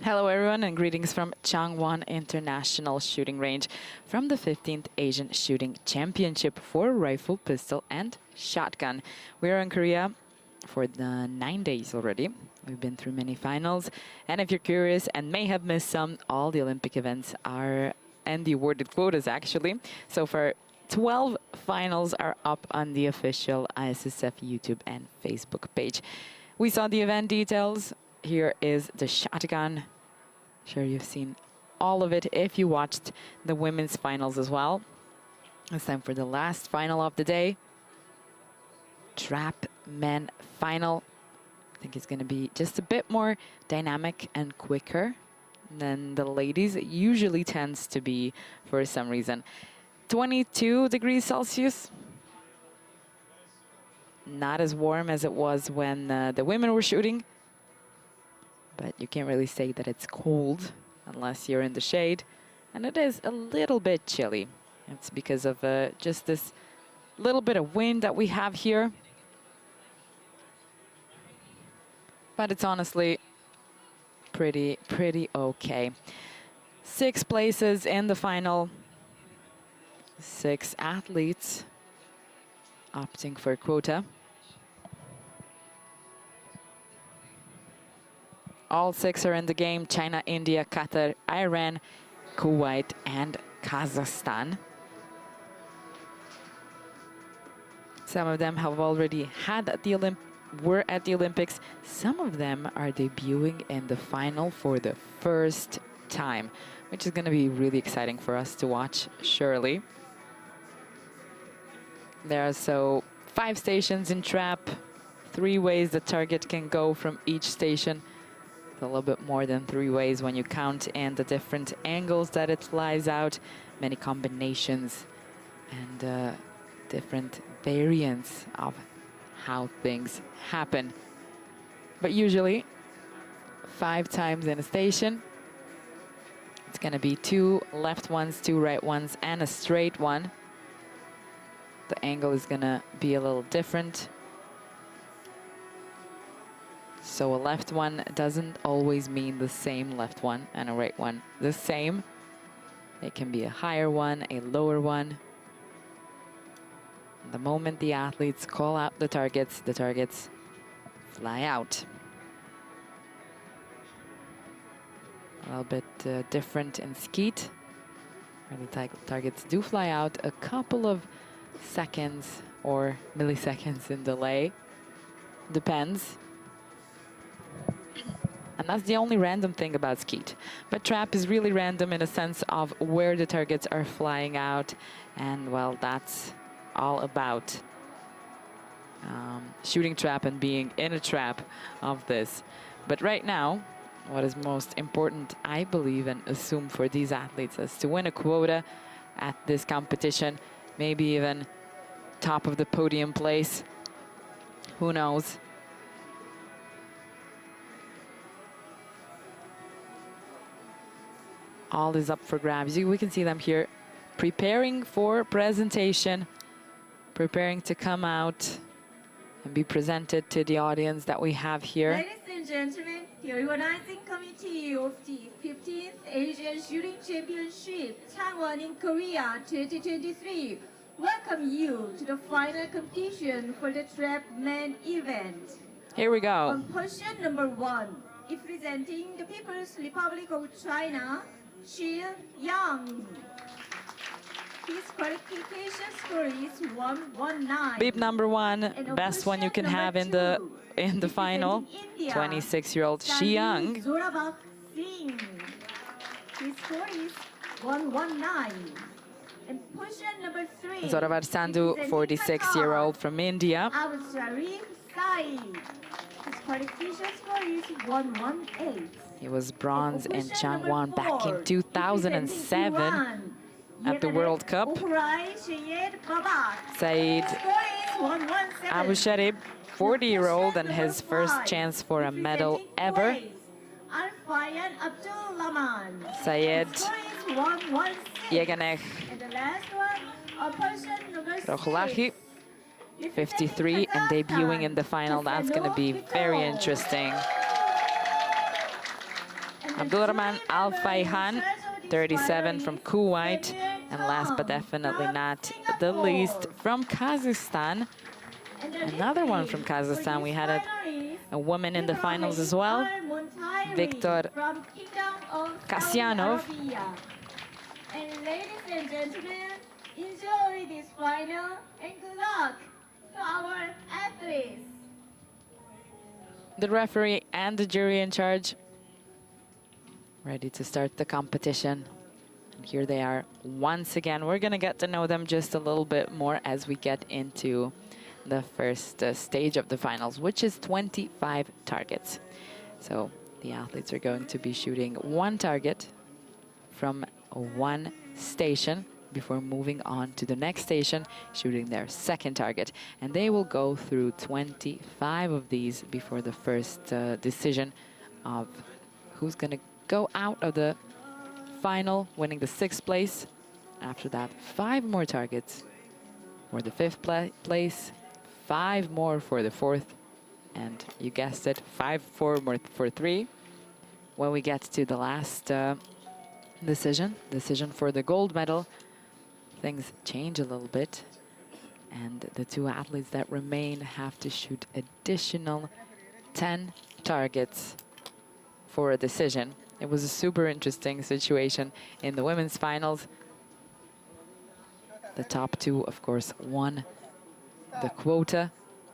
Speaker 1: Hello everyone and greetings from Changwon International Shooting Range from the 15th Asian Shooting Championship for rifle, pistol and shotgun. We are in Korea for the 9 days already. We've been through many finals, and if you're curious and may have missed some, all the Olympic events are, and the awarded quotas actually. So far, 12 finals are up on the official ISSF YouTube and Facebook page. We saw the event details. Here is the shotgun. Sure, you've seen all of it if you watched the women's finals as well. It's time for the last final of the day. Trap men final. I think it's going to be just a bit more dynamic and quicker than the ladies. It usually tends to be for some reason. 22 degrees Celsius. Not as warm as it was when the women were shooting. But you can't really say that it's cold unless you're in the shade. And it is a little bit chilly. It's because of just this little bit of wind that we have here. But it's honestly pretty okay. 6 places in the final. 6 athletes opting for quota. All 6 are in the game: China, India, Qatar, Iran, Kuwait, and Kazakhstan. Some of them have already were at the Olympics. Some of them are debuting in the final for the first time, which is going to be really exciting for us to watch, surely. There are 5 stations in trap, 3 ways the target can go from each station. A little bit more than 3 ways when you count in the different angles that it flies out, many combinations and different variants of how things happen. But usually 5 times in a station. It's going to be 2 left ones, 2 right ones, and a straight one. The angle is going to be a little different. So a left one doesn't always mean the same left one, and a right one the same. It can be a higher one, a lower one. The moment the athletes call out the targets fly out. A little bit different in skeet, where the targets do fly out a couple of seconds or milliseconds in delay. Depends. And that's the only random thing about skeet. But trap is really random in a sense of where the targets are flying out. And, well, that's all about shooting trap and being in a trap of this. But right now, what is most important, I believe and assume for these athletes, is to win a quota at this competition, maybe even top of the podium place. Who knows? All is up for grabs. We can see them here preparing for presentation, preparing to come out and be presented to the audience that we have here.
Speaker 2: Ladies and gentlemen, the organizing committee of the 15th Asian Shooting Championship, Changwon in Korea 2023, welcome you to the final competition for the trap men event.
Speaker 1: Here we go.
Speaker 2: On position number 1, representing the People's Republic of China, Shi Yang. His qualification score is 119.
Speaker 1: Beep number 1,
Speaker 2: And
Speaker 1: best one you can
Speaker 2: number
Speaker 1: have in
Speaker 2: 2,
Speaker 1: the final.
Speaker 2: representing India,
Speaker 1: 26-year-old Shi Yang.
Speaker 2: Zorabak Singh. His score is 119. And position number 3.
Speaker 1: Zoravar Sandhu, 46-year-old from India.
Speaker 2: Abu Sharif Saeed. His qualification score is 118.
Speaker 1: He was bronze in
Speaker 2: Position number
Speaker 1: Changwon back
Speaker 2: 4,
Speaker 1: in 2007
Speaker 2: representing
Speaker 1: at the
Speaker 2: Iran,
Speaker 1: World Cup.
Speaker 2: Uhrai Syed Babak.
Speaker 1: Saeed
Speaker 2: His score is 117.
Speaker 1: Abu Sharib, 40-year-old, and his first chance for a medal ever.
Speaker 2: Al-Fayan Abdul Laman.
Speaker 1: Sayed
Speaker 2: His score is 116.
Speaker 1: Yeganeh
Speaker 2: And the last one, person number 6.
Speaker 1: Rokhulahi, 53, and debuting in the final. That's going to be very interesting. Abdulrahman Al-Fayhan, 37 from Kuwait. And last but definitely not the least, from Kazakhstan. Another one from Kazakhstan. We had a woman in the finals as well, Viktor Kasyanov.
Speaker 2: And ladies and gentlemen, enjoy this final and good luck to our athletes.
Speaker 1: The referee and the jury in charge ready to start the competition. And here they are once again. We're going to get to know them just a little bit more as we get into the first stage of the finals, which is 25 targets. So the athletes are going to be shooting one target from one station before moving on to the next station, shooting their second target. And they will go through 25 of these before the first decision of who's going to go out of the final, winning the 6th place. After that, 5 more targets for the 5th place, 5 more for the 4th, and you guessed it, 4 more for 3. When we get to the last decision for the gold medal, things change a little bit, and the 2 athletes that remain have to shoot additional 10 targets for a decision. It was a super interesting situation in the women's finals. The top 2, of course, won the quota.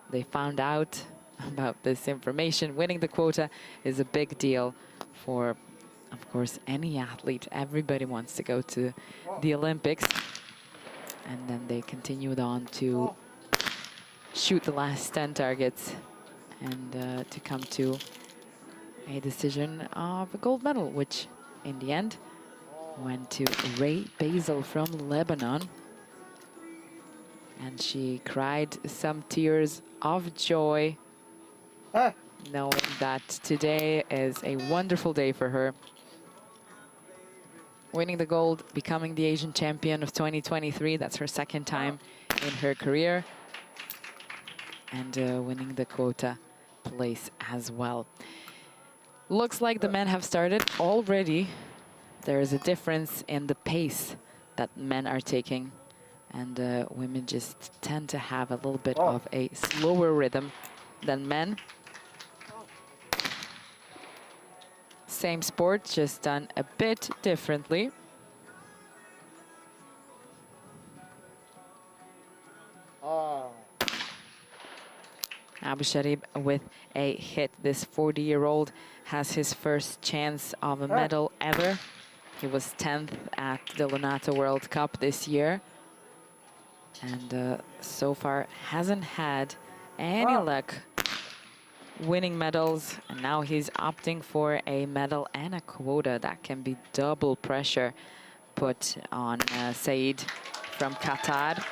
Speaker 1: They found out about this information. Winning the quota is a big deal for, of course, any athlete. Everybody wants to go to the Olympics. And then they continued on to shoot the last 10 targets and to come to a decision of a gold medal, which in the end went to Ray Basil from Lebanon. And she cried some tears of joy, knowing that today is a wonderful day for her. Winning the gold, becoming the Asian champion of 2023. That's her 2nd time in her career. And winning the quota place as well. Looks like the men have started already. There is a difference in the pace that men are taking. And women just tend to have a little bit of a slower rhythm than men. Same sport, just done a bit differently. Abu Sharib with a hit. This 40-year-old has his first chance of a medal ever. He was 10th at the Lonato World Cup this year. And so far hasn't had any luck winning medals, and now he's opting for a medal and a quota that can be double pressure put on Saeed from Qatar.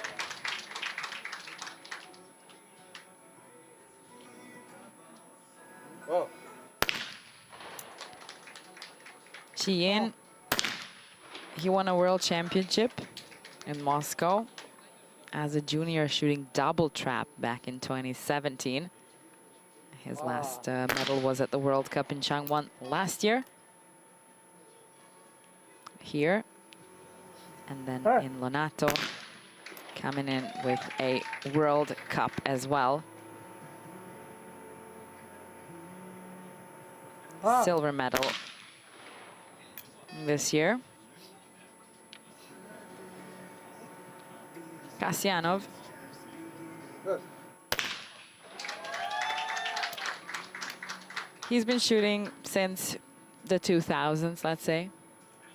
Speaker 4: Oh.
Speaker 1: Qiyin, he won a world championship in Moscow as a junior shooting double trap back in 2017. His last medal was at the World Cup in Changwon last year. Here. And then in Lonato, coming in with a World Cup as well. Silver medal this year. Kasyanov. He's been shooting since the 2000s, let's say.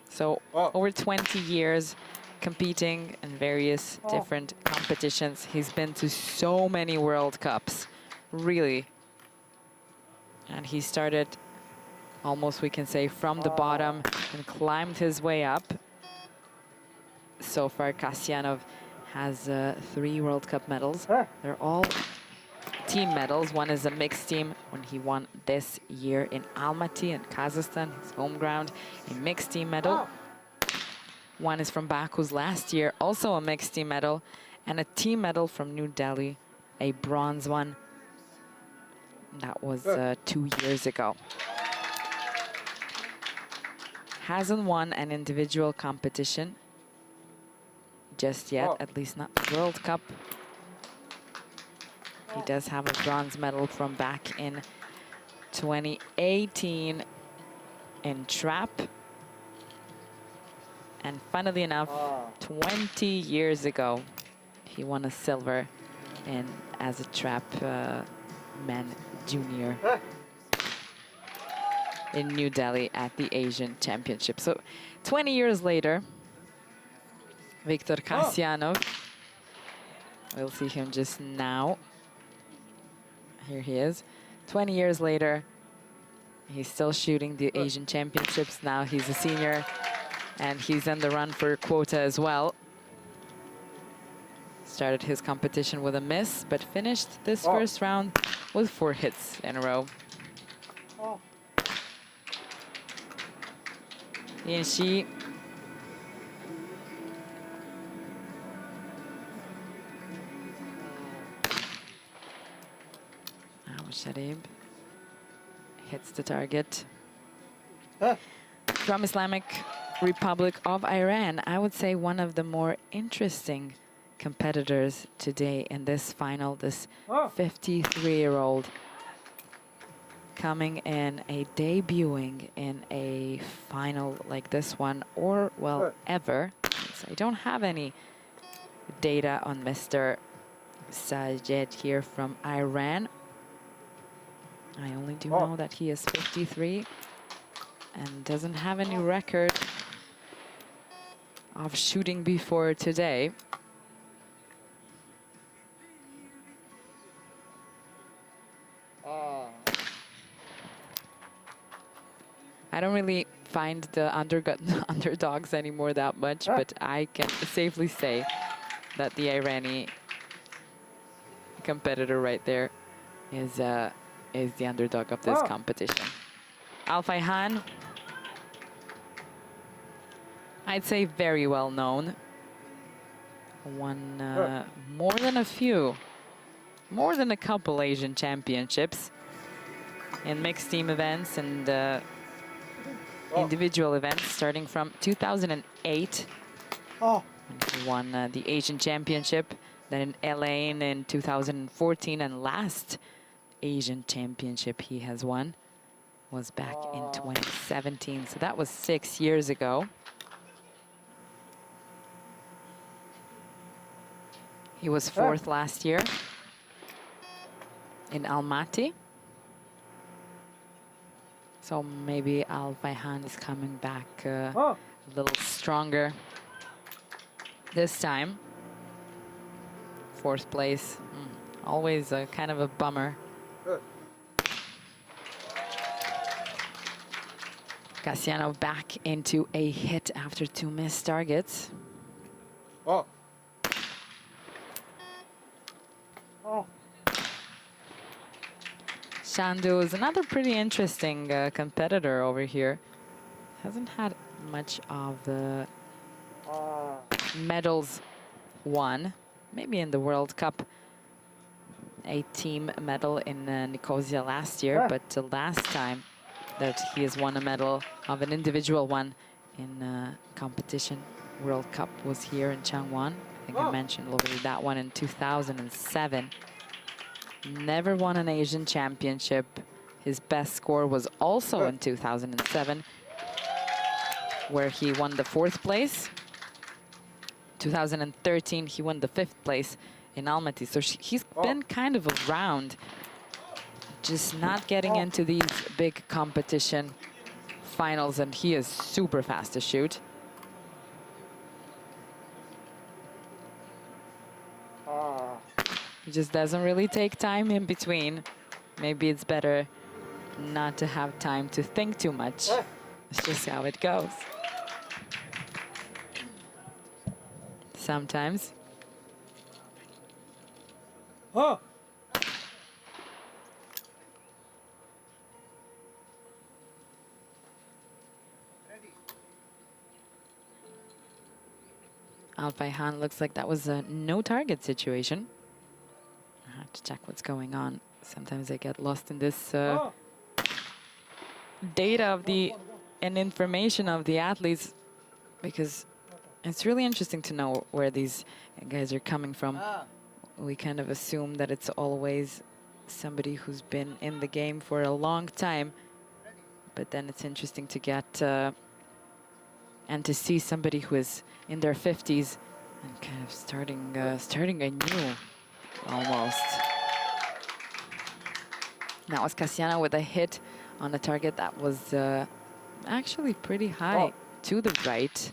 Speaker 1: So over 20 years competing in various different competitions. He's been to so many World Cups, really. And he started almost, we can say, from the bottom and climbed his way up. So far, Kasyanov has 3 World Cup medals. They're all team medals. One is a mixed team when he won this year in Almaty in Kazakhstan, his home ground, a mixed team medal. One is from Baku's last year, also a mixed team medal, and a team medal from New Delhi, a bronze one. That was 2 years ago. Hasn't won an individual competition just yet, at least not the World Cup. He does have a bronze medal from back in 2018 in trap. And funnily enough, 20 years ago, he won a silver in as a trap men junior in New Delhi at the Asian Championship. So 20 years later, Viktor Kasyanov, we'll see him just now. Here he is. 20 years later, he's still shooting the Asian Championships. Now he's a senior, and he's on the run for a quota as well. Started his competition with a miss, but finished this first round with 4 hits in a row. Yanxi. Sharib hits the target. From Islamic Republic of Iran, I would say one of the more interesting competitors today in this final, this 53-year-old coming in, debuting in a final like this one, or, well, ever. So I don't have any data on Mr. Sajed here from Iran. I only do know that he is 53 and doesn't have any record of shooting before today. I don't really find the underdogs anymore that much, but I can safely say that the Irani competitor right there is the underdog of this competition. Al-Fayhan, I'd say very well known. Won more than a couple Asian championships in mixed team events and individual events, starting from 2008 when he won the Asian Championship, then in LA in 2014, and last Asian Championship he has won was back in 2017. So that was 6 years ago. He was 4th last year in Almaty. So maybe Al-Fayhan is coming back a little stronger this time. 4th place, always a kind of a bummer. Cassiano back into a hit after 2 missed targets.
Speaker 4: Oh. Oh.
Speaker 1: Shandu is another pretty interesting competitor over here. Hasn't had much of the medals won. Maybe in the World Cup. A team medal in Nicosia last year, but the last time that he has won a medal of an individual one in competition World Cup was here in Changwon. I think I mentioned already that one in 2007. Never won an Asian championship. His best score was also in 2007, where he won the 4th place. 2013, he won the 5th place in Almaty. So he's been kind of around, just not getting into these big competition finals, and he is super fast to shoot. He just doesn't really take time in between. Maybe it's better not to have time to think too much. It's just how it goes. Sometimes. Alpayhan looks like that was a no target situation. I have to check what's going on. Sometimes I get lost in this data of and information of the athletes, because it's really interesting to know where these guys are coming from. We kind of assume that it's always somebody who's been in the game for a long time, but then it's interesting to get and to see somebody who is in their 50s and kind of starting anew almost. That was Cassiano with a hit on a target that was actually pretty high to the right.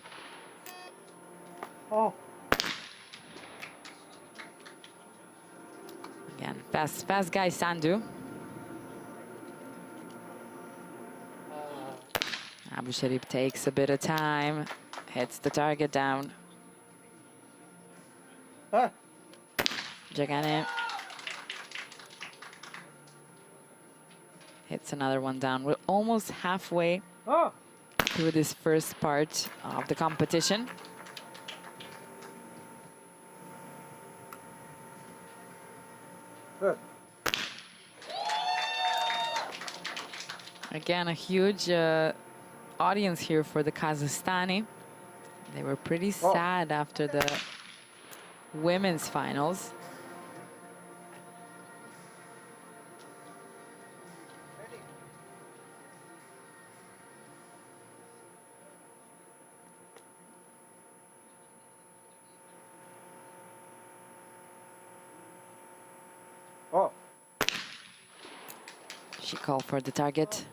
Speaker 1: Again, fast guy Sandu. Abu Sharif takes a bit of time, hits the target down. Jagane hits another one down. We're almost halfway through this first part of the competition. Again, a huge audience here for the Kazakhstani. They were pretty sad after the women's finals. She called for the target.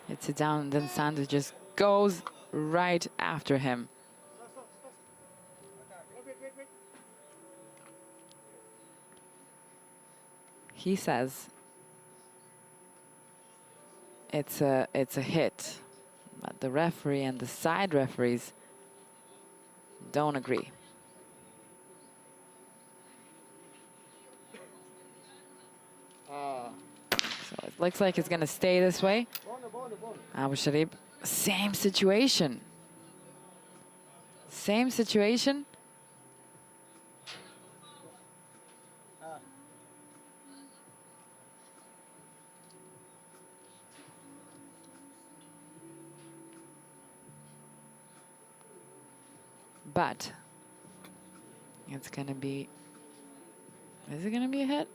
Speaker 1: Hits it down, and then Sandu just goes right after him. He says it's a hit, but the referee and the side referees don't agree. So it looks like it's going to stay this way. Abu Sharif, same situation. Same situation. But it's going to be, is it going to be a hit?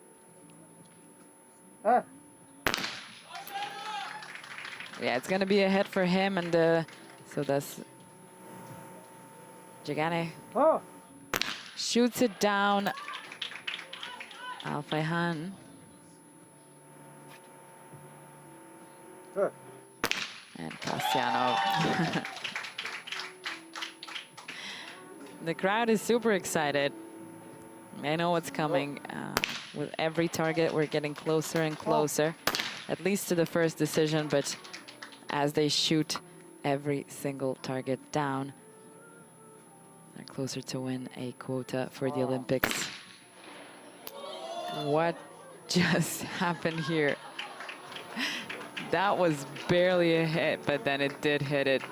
Speaker 1: Yeah, it's going to be a hit for him, and so that's Jagane shoots it down. Alpayhan. And Cassiano. The crowd is super excited. They know what's coming. With every target, we're getting closer and closer, at least to the first decision, but as they shoot every single target down. They're closer to win a quota for the Olympics. What just happened here? That was barely a hit, but then it did hit it.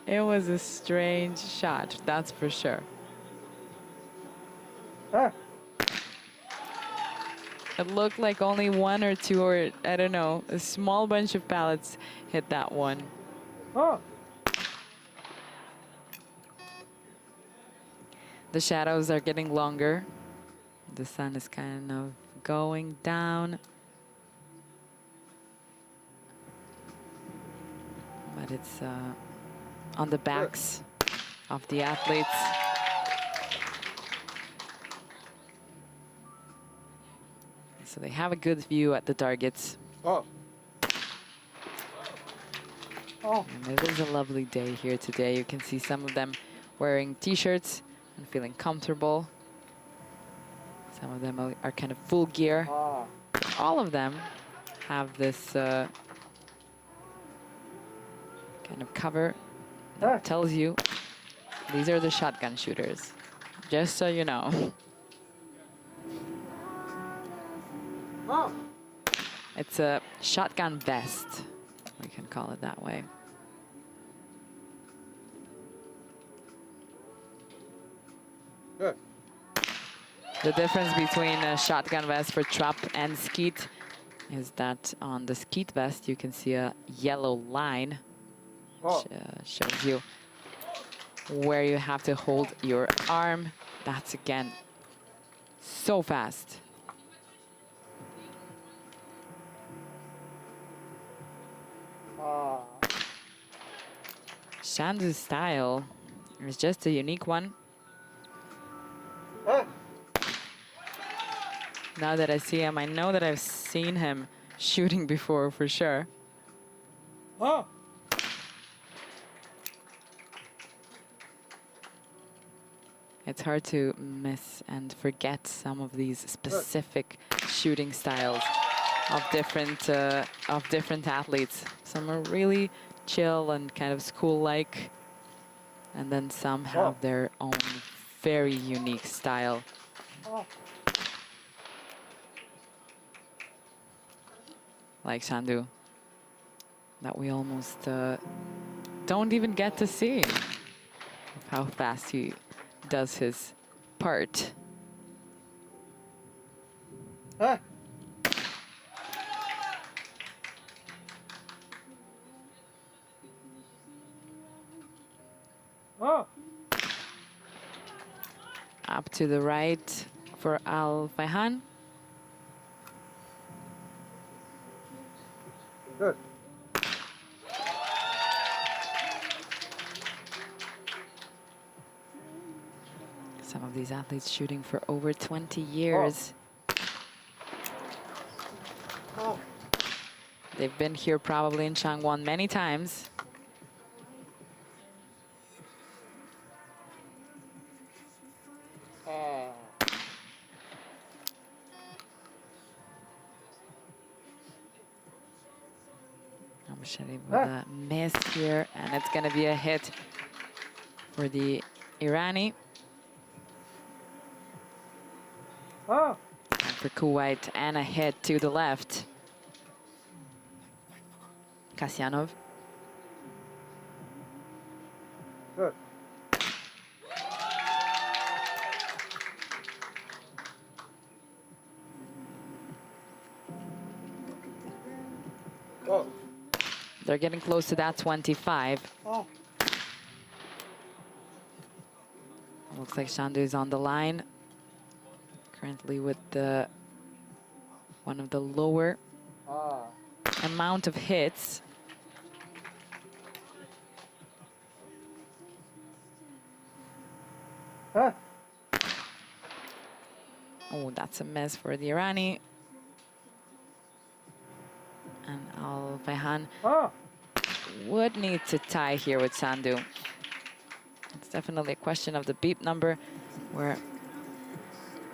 Speaker 1: It was a strange shot, that's for sure. It looked like only one or two, or I don't know, a small bunch of pallets hit that one. The shadows are getting longer. The sun is kind of going down. But it's on the backs of the athletes. So they have a good view at the targets. And it is a lovely day here today. You can see some of them wearing t-shirts and feeling comfortable. Some of them are kind of full gear. All of them have this kind of cover that tells you these are the shotgun shooters, just so you know. It's a shotgun vest, we can call it that way. The difference between a shotgun vest for trap and skeet is that on the skeet vest you can see a yellow line, which shows you where you have to hold your arm. That's, again, so fast. Shandu's style is just a unique one. Now that I see him, I know that I've seen him shooting before for sure. It's hard to miss and forget some of these specific shooting styles of different athletes. Some are really chill and kind of school-like, and then some have their own very unique style. Like Shandu, that we almost don't even get to see how fast he does his part. Up to the right for Al Fayhan.
Speaker 4: Good.
Speaker 1: Some of these athletes shooting for over 20 years. They've been here probably in Changwon many times. With a miss here, and it's going to be a hit for the Irani. And for Kuwait, and a hit to the left. Kasyanov.
Speaker 4: Good.
Speaker 1: They're getting close to that 25. Looks like Shandu is on the line. Currently with the one of the lower amount of hits. Oh, that's a miss for the Irani. And Al Fayhan would need to tie here with Shandu. It's definitely a question of the beep number, where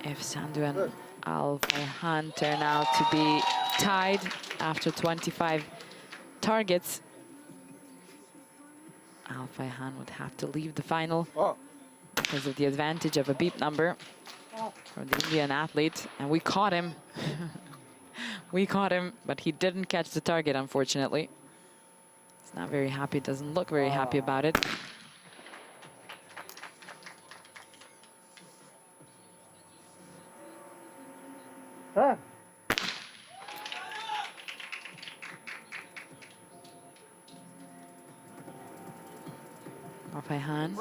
Speaker 1: if Shandu and Al-Fayhan turn out to be tied after 25 targets. Al-Fayhan would have to leave the final because of the advantage of a beep number from the Indian athlete. And we caught him. We caught him, but he didn't catch the target, unfortunately. He's not very happy, doesn't look very happy about it. Al-Fayhan.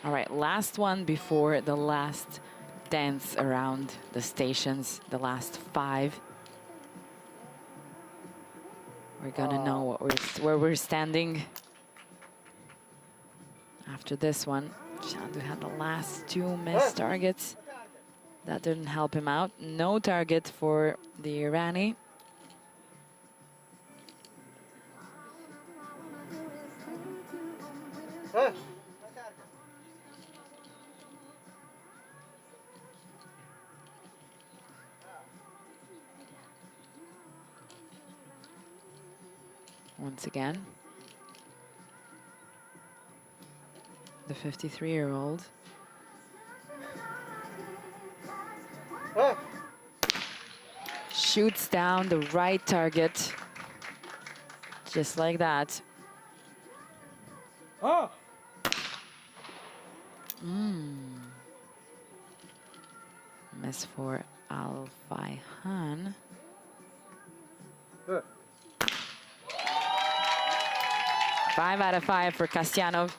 Speaker 1: All right, last one before the last dance around the stations, the last 5. We're gonna know where we're standing after this one. Shandu had the last 2 missed targets. That didn't help him out. No target for the Irani. Once again, the 53-year-old. Shoots down the right target, just like that. Miss for Al-Fayhan. Five out of 5 for Kasyanov.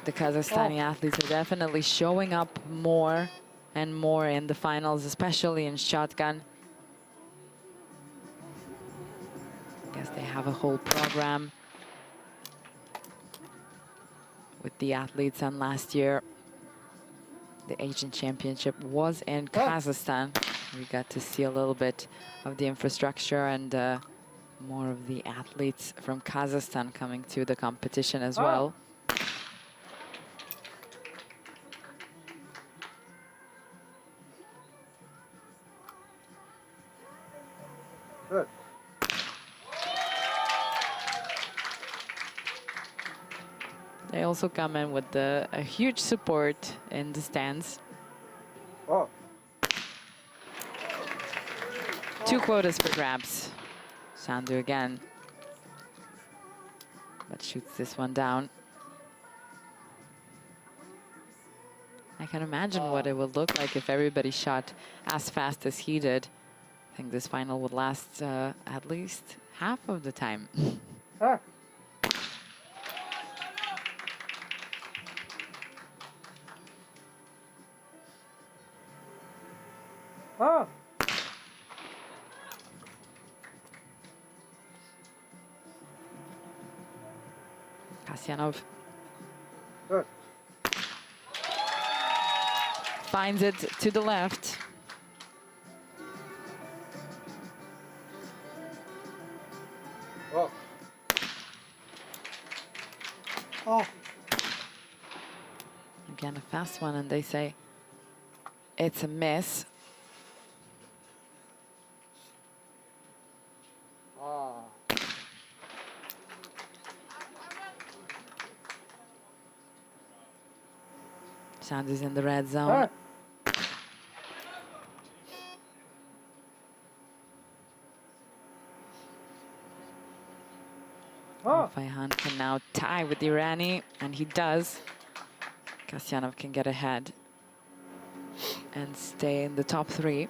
Speaker 1: The Kazakhstani athletes are definitely showing up more and more in the finals, especially in shotgun. I guess they have a whole program with the athletes, and last year the Asian Championship was in Kazakhstan. We got to see a little bit of the infrastructure and more of the athletes from Kazakhstan coming to the competition as well. They also come in with a huge support in the stands. 2 quotas for grabs. Shandu again, but shoots this one down. I can imagine what it would look like if everybody shot as fast as he did. I think this final would last at least half of the time. Kasyanov finds it to the left. Again, a fast one, and they say it's a miss. Shandu's in the red zone. Fayhan can now tie with the Irani, and he does. Kasyanov can get ahead and stay in the top 3.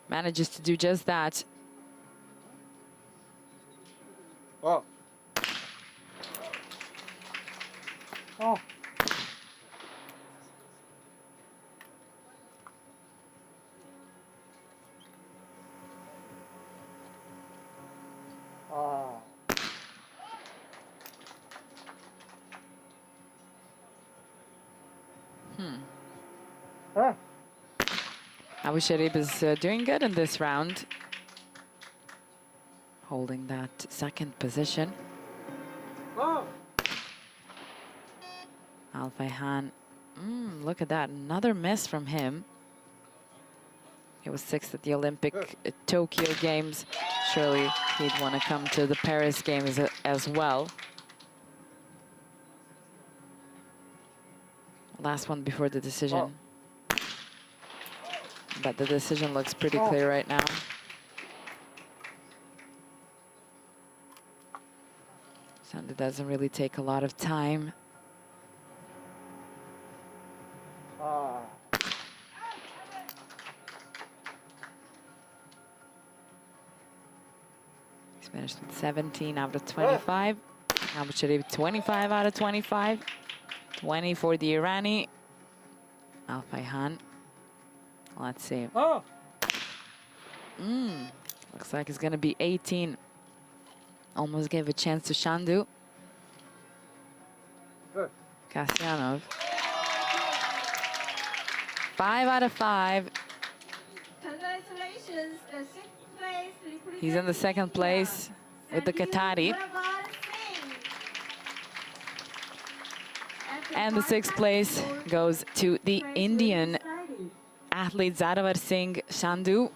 Speaker 1: Manages to do just that.
Speaker 4: Oh. Ah. Ah.
Speaker 1: Abu Sharib is doing good in this round, holding that second position.
Speaker 4: Oh.
Speaker 1: Al Fayhan, look at that, another miss from him. He was sixth at the Olympic Tokyo Games. Surely he'd want to come to the Paris Games as well. Last one before the decision. But the decision looks pretty clear right now. Sandu doesn't really take a lot of time.
Speaker 4: Ah.
Speaker 1: He's finished with 17 out of 25. Abu Sharib 25 out of 25. 20 for the Irani. Al Fayhan. Let's see.
Speaker 4: Oh.
Speaker 1: Looks like it's going to be 18. Almost gave a chance to Shandu.
Speaker 4: Good.
Speaker 1: Kasyanov. 5 out of 5.
Speaker 2: Congratulations, the sixth place.
Speaker 1: He's in the second place with the Qatari. And the sixth place goes to the Indian athlete Zadavar Singh Sandhu.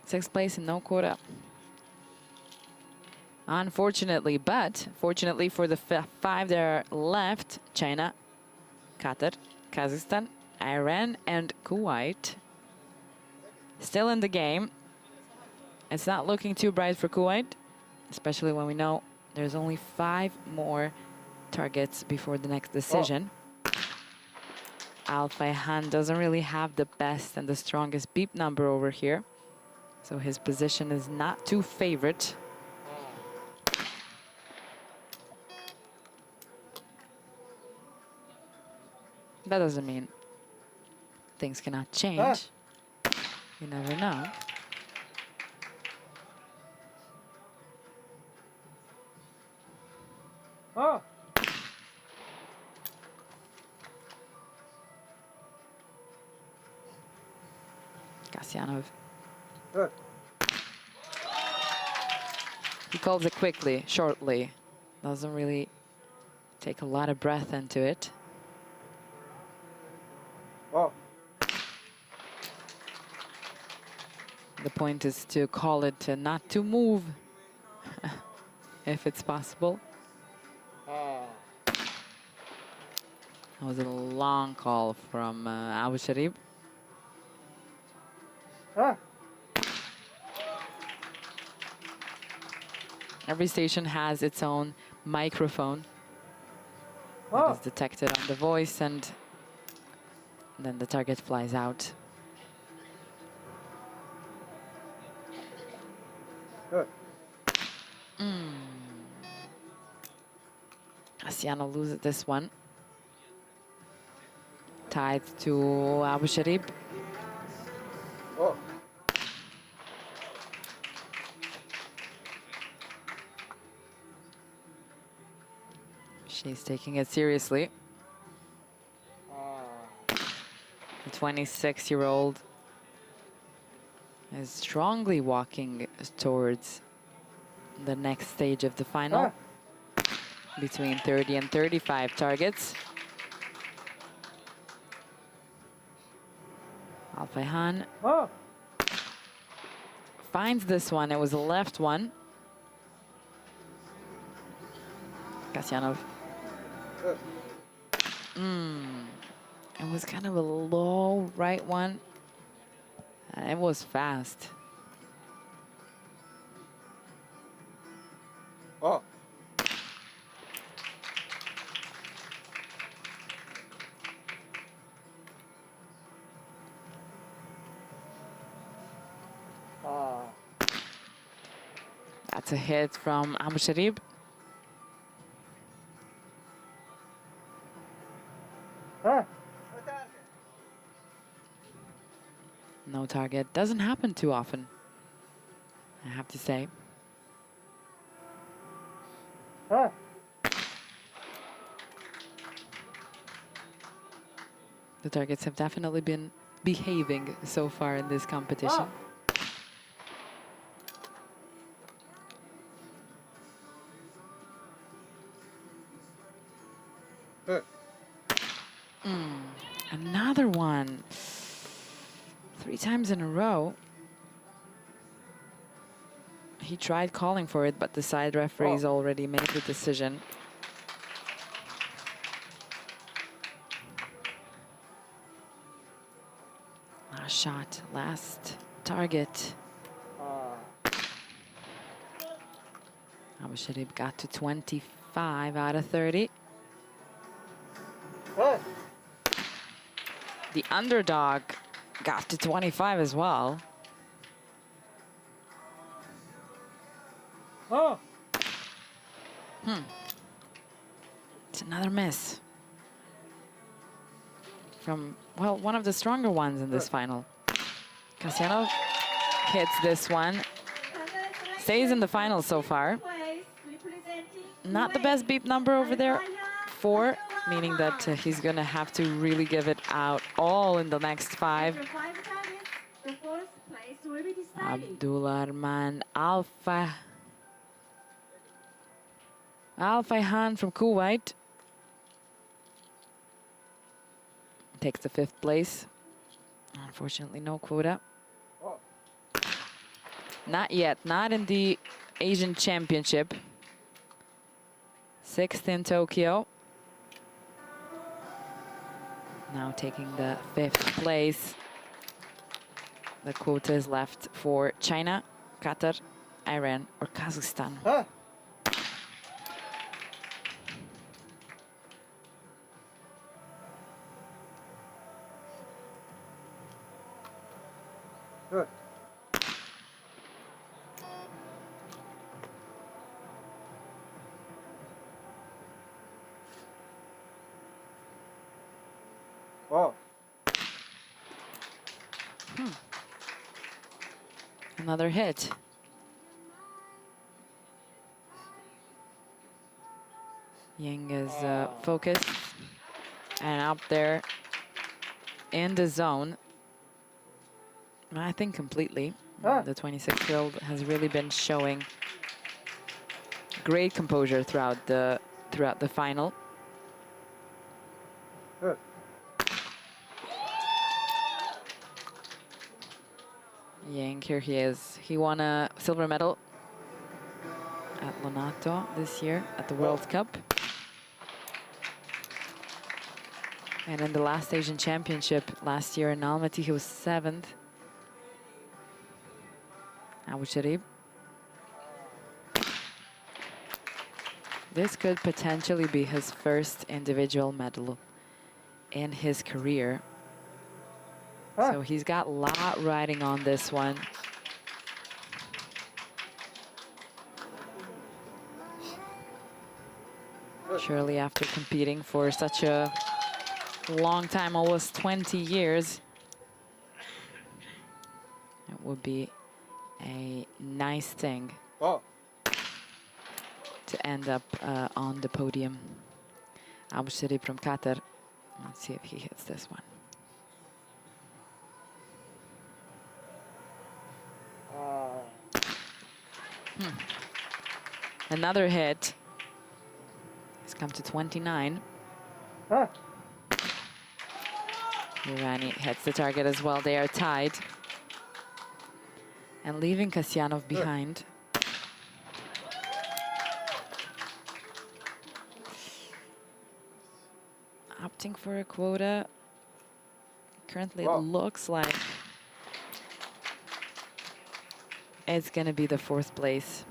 Speaker 1: Sixth place and no quota. Unfortunately, but fortunately for the five that are left, China, Qatar, Kazakhstan, Iran, and Kuwait still in the game. It's not looking too bright for Kuwait, especially when we know there's only 5 more targets before the next decision. Al Fayhan doesn't really have the best and the strongest beep number over here, so his position is not too favored. That doesn't mean things cannot change. You never know.
Speaker 4: Oh.
Speaker 1: Kasyanov.
Speaker 4: Good.
Speaker 1: He calls it quickly, shortly. Doesn't really take a lot of breath into it.
Speaker 4: Oh.
Speaker 1: The point is to call it not to move, if it's possible.
Speaker 4: Ah.
Speaker 1: That was a long call from Abu Sharib.
Speaker 4: Ah.
Speaker 1: Every station has its own microphone that
Speaker 4: Oh.
Speaker 1: is detected on the voice, and then the target flies out.
Speaker 4: Good.
Speaker 1: Asiano loses this one. Tied to Abu Sharib.
Speaker 4: Oh.
Speaker 1: She's taking it seriously.
Speaker 4: Ah.
Speaker 1: The 26-year-old is strongly walking towards the next stage of the final. Between 30 and 35 targets. Al Fayhan
Speaker 4: Oh.
Speaker 1: finds this one. It was a left one. Kasyanov.
Speaker 4: Good.
Speaker 1: It was kind of a low right one. And it was fast.
Speaker 4: Oh.
Speaker 1: That's a hit from Abu Sharib. No target. Doesn't happen too often, I have to say. The targets have definitely been behaving so far in this competition. Another one. 3 times in a row. He tried calling for it, but the side referees already made the decision. Last shot, last target. Abu Sharib got to 25 out of 30. The underdog got to 25 as well. It's another miss from, well, one of the stronger ones in this final. Kasyanov hits this one. Stays in the final so far. Not the best beep number over there. 4, meaning that he's going to have to really give it out all in the next 5. Abdullah Arman Al-Fayhan from Kuwait takes the 5th place. Unfortunately, no quota. Not yet, not in the Asian Championship. 6th in Tokyo. Now taking the 5th place. The quota is left for China, Qatar, Iran, or Kazakhstan. Another hit. Yang is focused and up there in the zone. I think completely. The 26-year-old has really been showing great composure throughout the final. Yang, here he is. He won a silver medal at Lonato this year at the World Cup. And in the last Asian Championship last year in Almaty, he was 7th. Abu Sharib. This could potentially be his first individual medal in his career. So he's got a lot riding on this one. Surely after competing for such a long time, almost 20 years, it would be a nice thing to end up on the podium. Abu Sharib from Qatar. Let's see if he hits this one. Another hit. He's come to 29. Irani hits the target as well. They are tied. And leaving Kasyanov behind. Opting for a quota. Currently, it looks like it's going to be the 4th place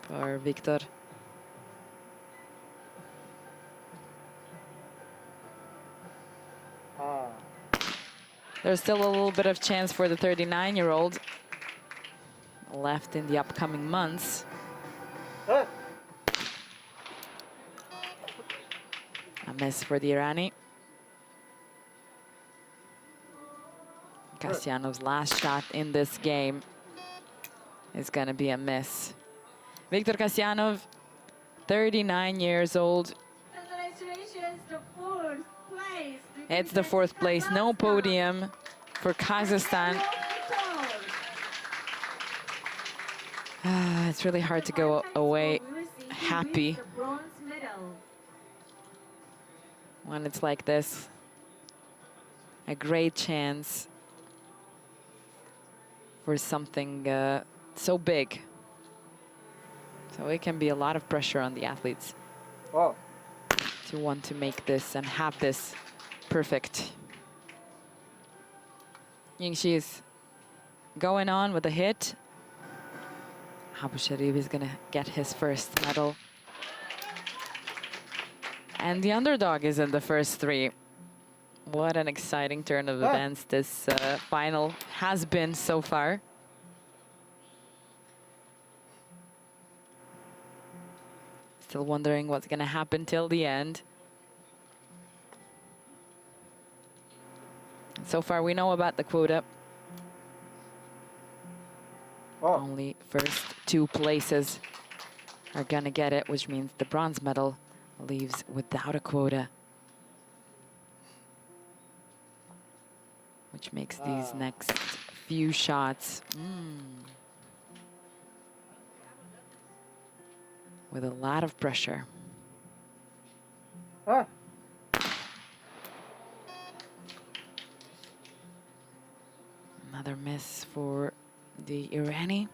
Speaker 1: for Victor. There's still a little bit of chance for the 39-year-old left in the upcoming months. miss for the Irani. Kasyanov's last shot in this game is going to be a miss. Viktor Kasyanov, 39 years old.
Speaker 2: Congratulations, the fourth place.
Speaker 1: It's the fourth place, no podium for Kazakhstan. It's really hard to go away happy when it's like this. A great chance for something so big. So it can be a lot of pressure on the athletes to want to make this and have this perfect. Yingxi is going on with a hit. Abu Sharif is going to get his first medal. And the underdog is in the first three. What an exciting turn of events this final has been so far. Still wondering what's going to happen till the end. So far we know about the quota. Only first two places are going to get it, which means the bronze medal leaves without a quota. Which makes these next few shots with a lot of pressure. Another miss for the Irani.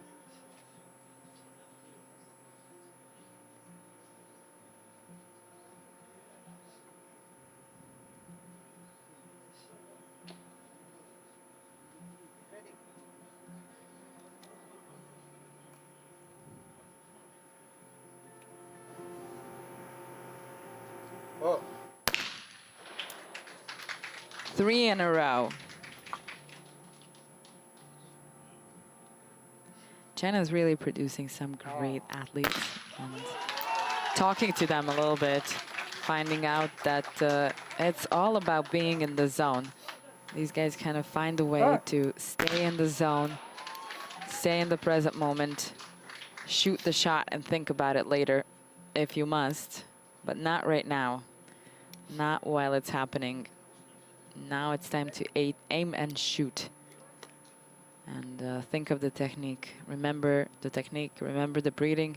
Speaker 1: Three in a row. China is really producing some great athletes, and talking to them a little bit, finding out that it's all about being in the zone. These guys kind of find a way to stay in the zone, stay in the present moment, shoot the shot and think about it later if you must, but not right now, not while it's happening. Now it's time to aim and shoot. And think of the technique. Remember the technique, remember the breathing.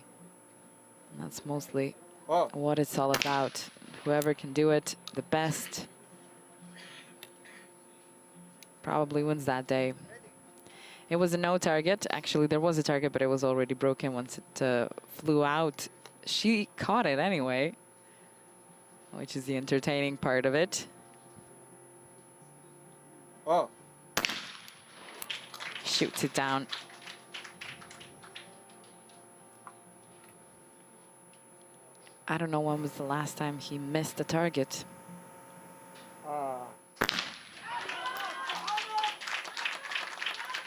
Speaker 1: And that's mostly what it's all about. Whoever can do it the best probably wins that day. It was a no target. Actually, there was a target, but it was already broken once it flew out. She caught it anyway, which is the entertaining part of it. Shoots it down. I don't know when was the last time he missed a target.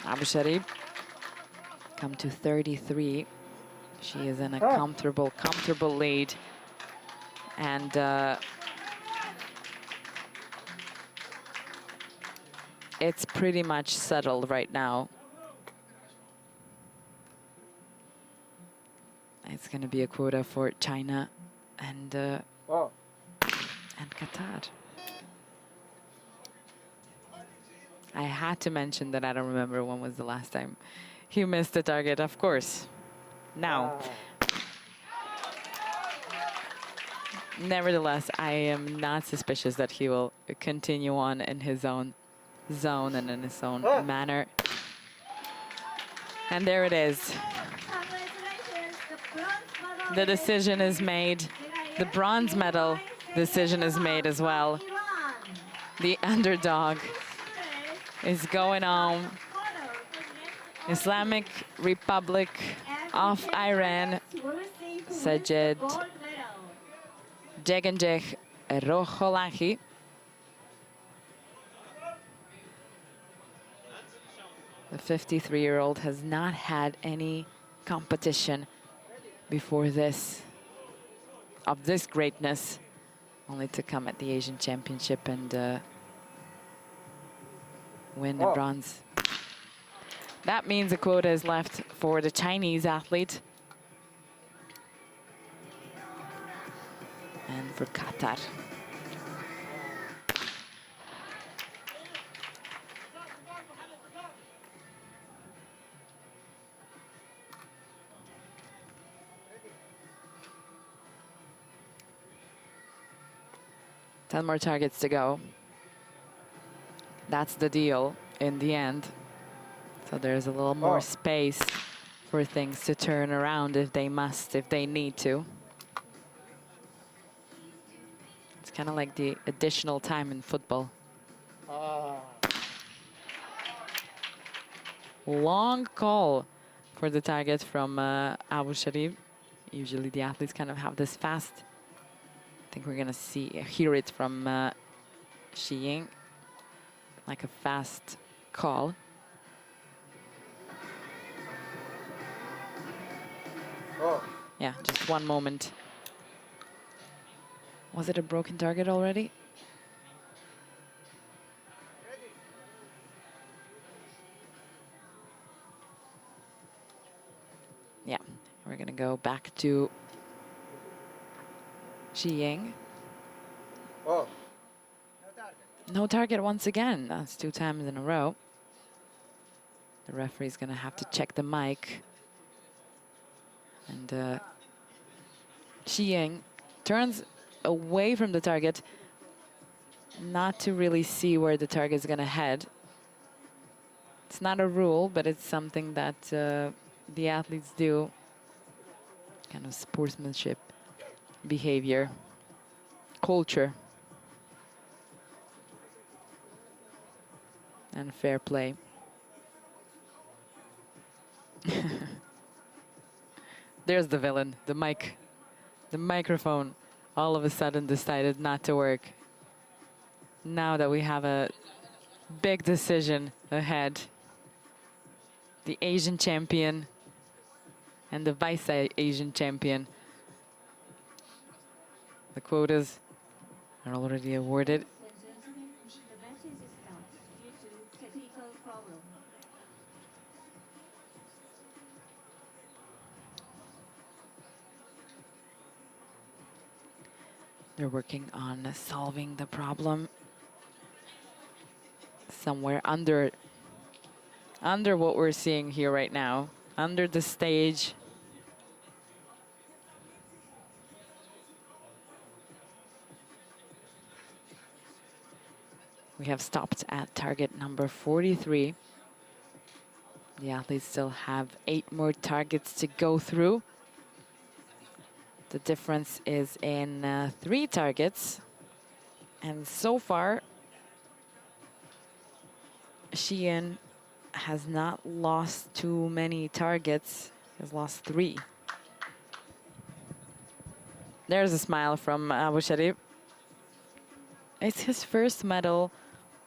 Speaker 1: Abu Sharif come to 33. She is in a comfortable lead. And it's pretty much settled right now. It's going to be a quota for China and Qatar. I had to mention that I don't remember when was the last time he missed the target, of course. Now, nevertheless, I am not suspicious that he will continue on in his own zone and in his own manner. And there it is. The decision is made. The bronze medal decision is made as well. The underdog is going on. Islamic Republic of Iran, Sajid Jeganjeh Roholahi. The 53-year-old has not had any competition before this, of this greatness. only to come at the Asian Championship and win a bronze. That means a quota is left for the Chinese athlete and for Qatar. Ten more targets to go. That's the deal in the end. So there's a little more space for things to turn around if they must, if they need to. It's kind of like the additional time in football. Long call for the target from Abu Sharif. Usually the athletes kind of have this fast. I think we're gonna hear it from Shi Ying, like a fast call. Yeah, just one moment. Was it a broken target already? Yeah, we're gonna go back to Shi Ying. No target once again. That's 2 times in a row. The referee's gonna have to check the mic. And Shi Ying turns away from the target, not to really see where the target's gonna head. It's not a rule, but it's something that the athletes do. Kind of sportsmanship, behavior, culture, and fair play. There's the villain, the mic. The microphone all of a sudden decided not to work. Now that we have a big decision ahead, the Asian champion and the vice-Asian champion. The quotas are already awarded.
Speaker 2: The match is stopped due to technical problem.
Speaker 1: They're working on solving the problem somewhere under what we're seeing here right now, under the stage. We have stopped at target number 43. The athletes still have 8 more targets to go through. The difference is in 3 targets. And so far, Shi Ying has not lost too many targets. He has lost 3. There's a smile from Abu Sharif. It's his first medal,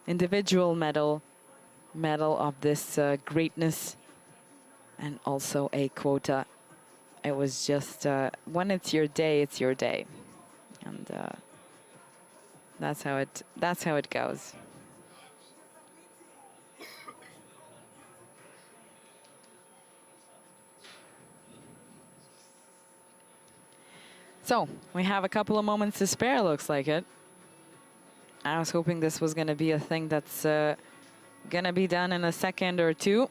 Speaker 1: individual medal of this greatness, and also a quota. It was just, when it's your day, it's your day. And that's how it goes. So, we have a couple of moments to spare, looks like it. I was hoping this was going to be a thing that's going to be done in a second or 2.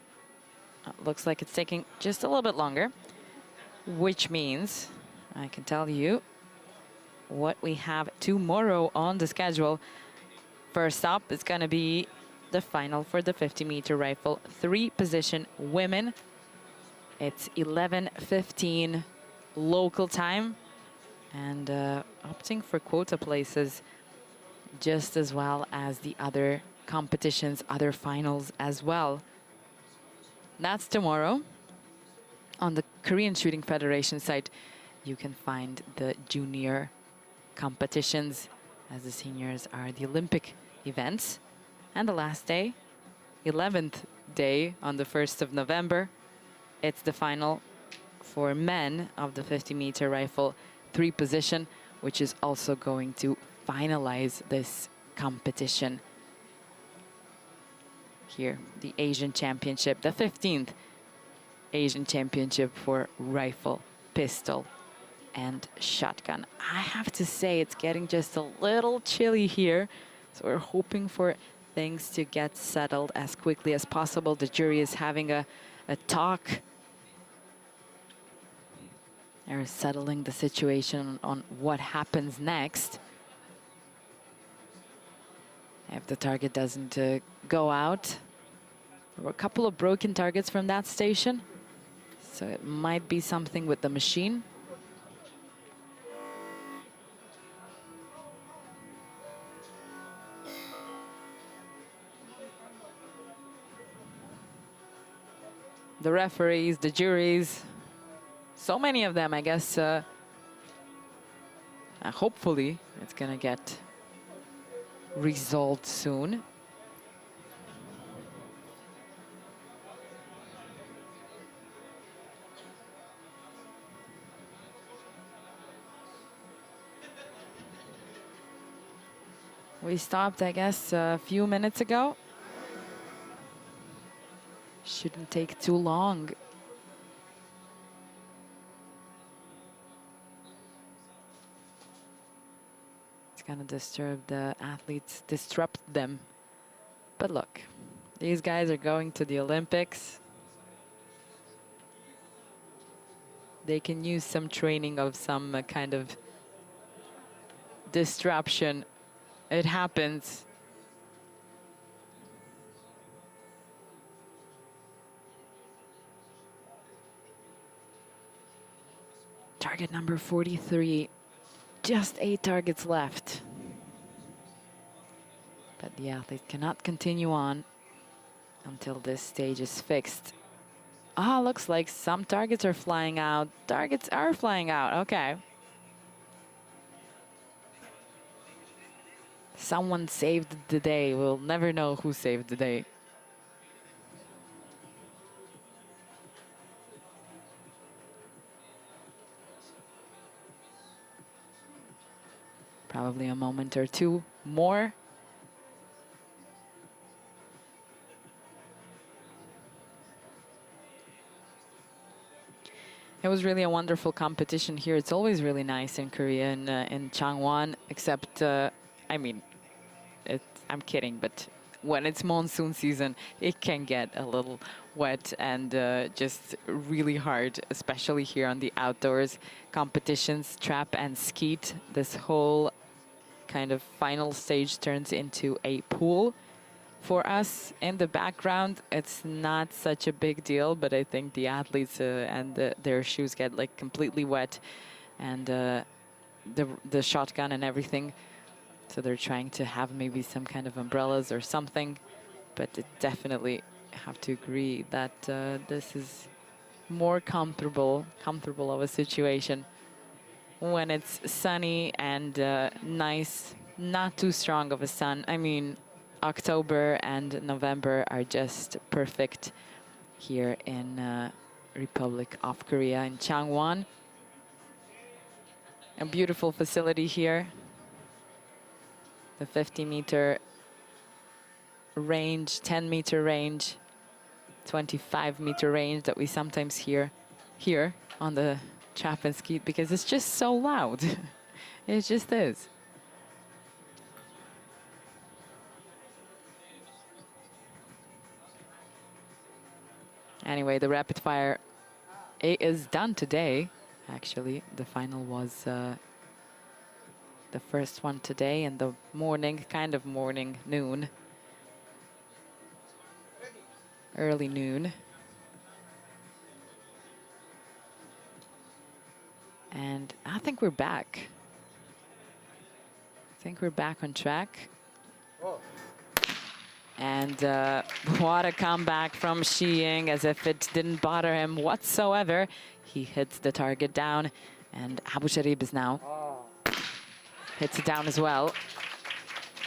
Speaker 1: Looks like it's taking just a little bit longer, which means I can tell you what we have tomorrow on the schedule. First up, it's going to be the final for the 50-meter rifle 3-position women. It's 11:15 local time, and opting for quota places just as well as the other competitions, other finals as well. That's tomorrow. On the Korean Shooting Federation site, you can find the junior competitions, as the seniors are the Olympic events. And the last day, 11th day on the 1st of November, it's the final for men of the 50-meter rifle 3-position, which is also going to finalize this competition. Here, the Asian Championship, the 15th Asian Championship for rifle, pistol, and shotgun. I have to say it's getting just a little chilly here, so we're hoping for things to get settled as quickly as possible. The jury is having a talk. They're settling the situation on what happens next. If the target doesn't go out. There were a couple of broken targets from that station, so it might be something with the machine. The referees, the juries, so many of them, I guess. Hopefully, it's gonna get resolved soon. We stopped, I guess, a few minutes ago. Shouldn't take too long. It's gonna disturb the athletes, disrupt them. But look, these guys are going to the Olympics. They can use some training of some kind of disruption. It happens. Target number 43, just 8 targets left. But the athlete cannot continue on until this stage is fixed. Ah, looks like some targets are flying out. Targets are flying out, okay. Someone saved the day. We'll never know who saved the day. Probably a moment or two more. It was really a wonderful competition here. It's always really nice in Korea, in Changwon, except, I mean, I'm kidding, but when it's monsoon season, it can get a little wet and just really hard, especially here on the outdoors competitions, trap and skeet. This whole kind of final stage turns into a pool. For us in the background, it's not such a big deal, but I think the athletes and their shoes get like completely wet, and the shotgun and everything. So they're trying to have maybe some kind of umbrellas or something, but it definitely have to agree that this is more comfortable of a situation when it's sunny and nice, not too strong of a sun. I mean, October and November are just perfect here in Republic of Korea, in Changwon. A beautiful facility here. The 50-meter range, 10-meter range, 25-meter range that we sometimes hear here on the trap and skeet, because it's just so loud. It just is. Anyway, the rapid fire is done today. Actually, the final was the first one today in the morning, kind of morning, noon. Early noon. And I think we're back. I think we're back on track.
Speaker 4: Oh.
Speaker 1: And what a comeback from Shi Ying, as if it didn't bother him whatsoever. He hits the target down, and Abu Sharib is now hits it down as well.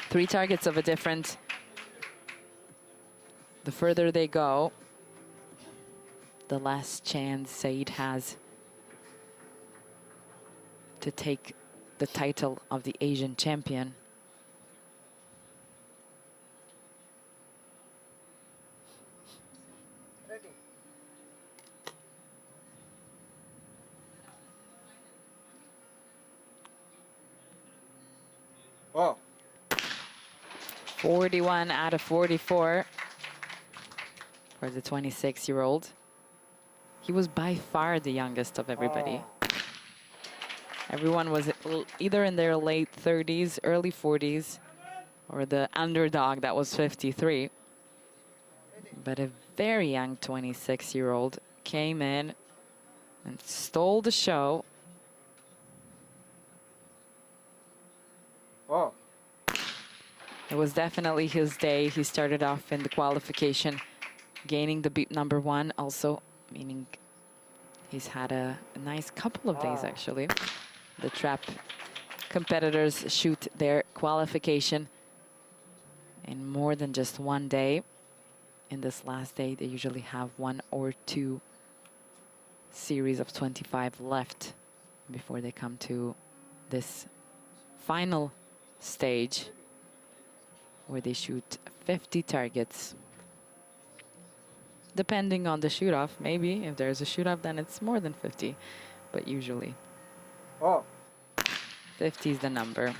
Speaker 1: 3 targets of a different. The further they go, the less chance Saeed has to take the title of the Asian champion.
Speaker 4: Ready. Oh.
Speaker 1: 41 out of 44 for the 26-year-old. He was by far the youngest of everybody. Everyone was either in their late 30s, early 40s, or the underdog that was 53. But a very young 26-year-old came in and stole the show.
Speaker 4: Oh.
Speaker 1: It was definitely his day. He started off in the qualification, gaining the beat number 1 also, meaning he's had a nice couple of days, actually. The trap competitors shoot their qualification in more than just one day. In this last day, they usually have 1 or 2 series of 25 left before they come to this final stage where they shoot 50 targets. Depending on the shoot-off, maybe. If there's a shoot-off, then it's more than 50. But usually,
Speaker 4: Oh.
Speaker 1: 50 is the number.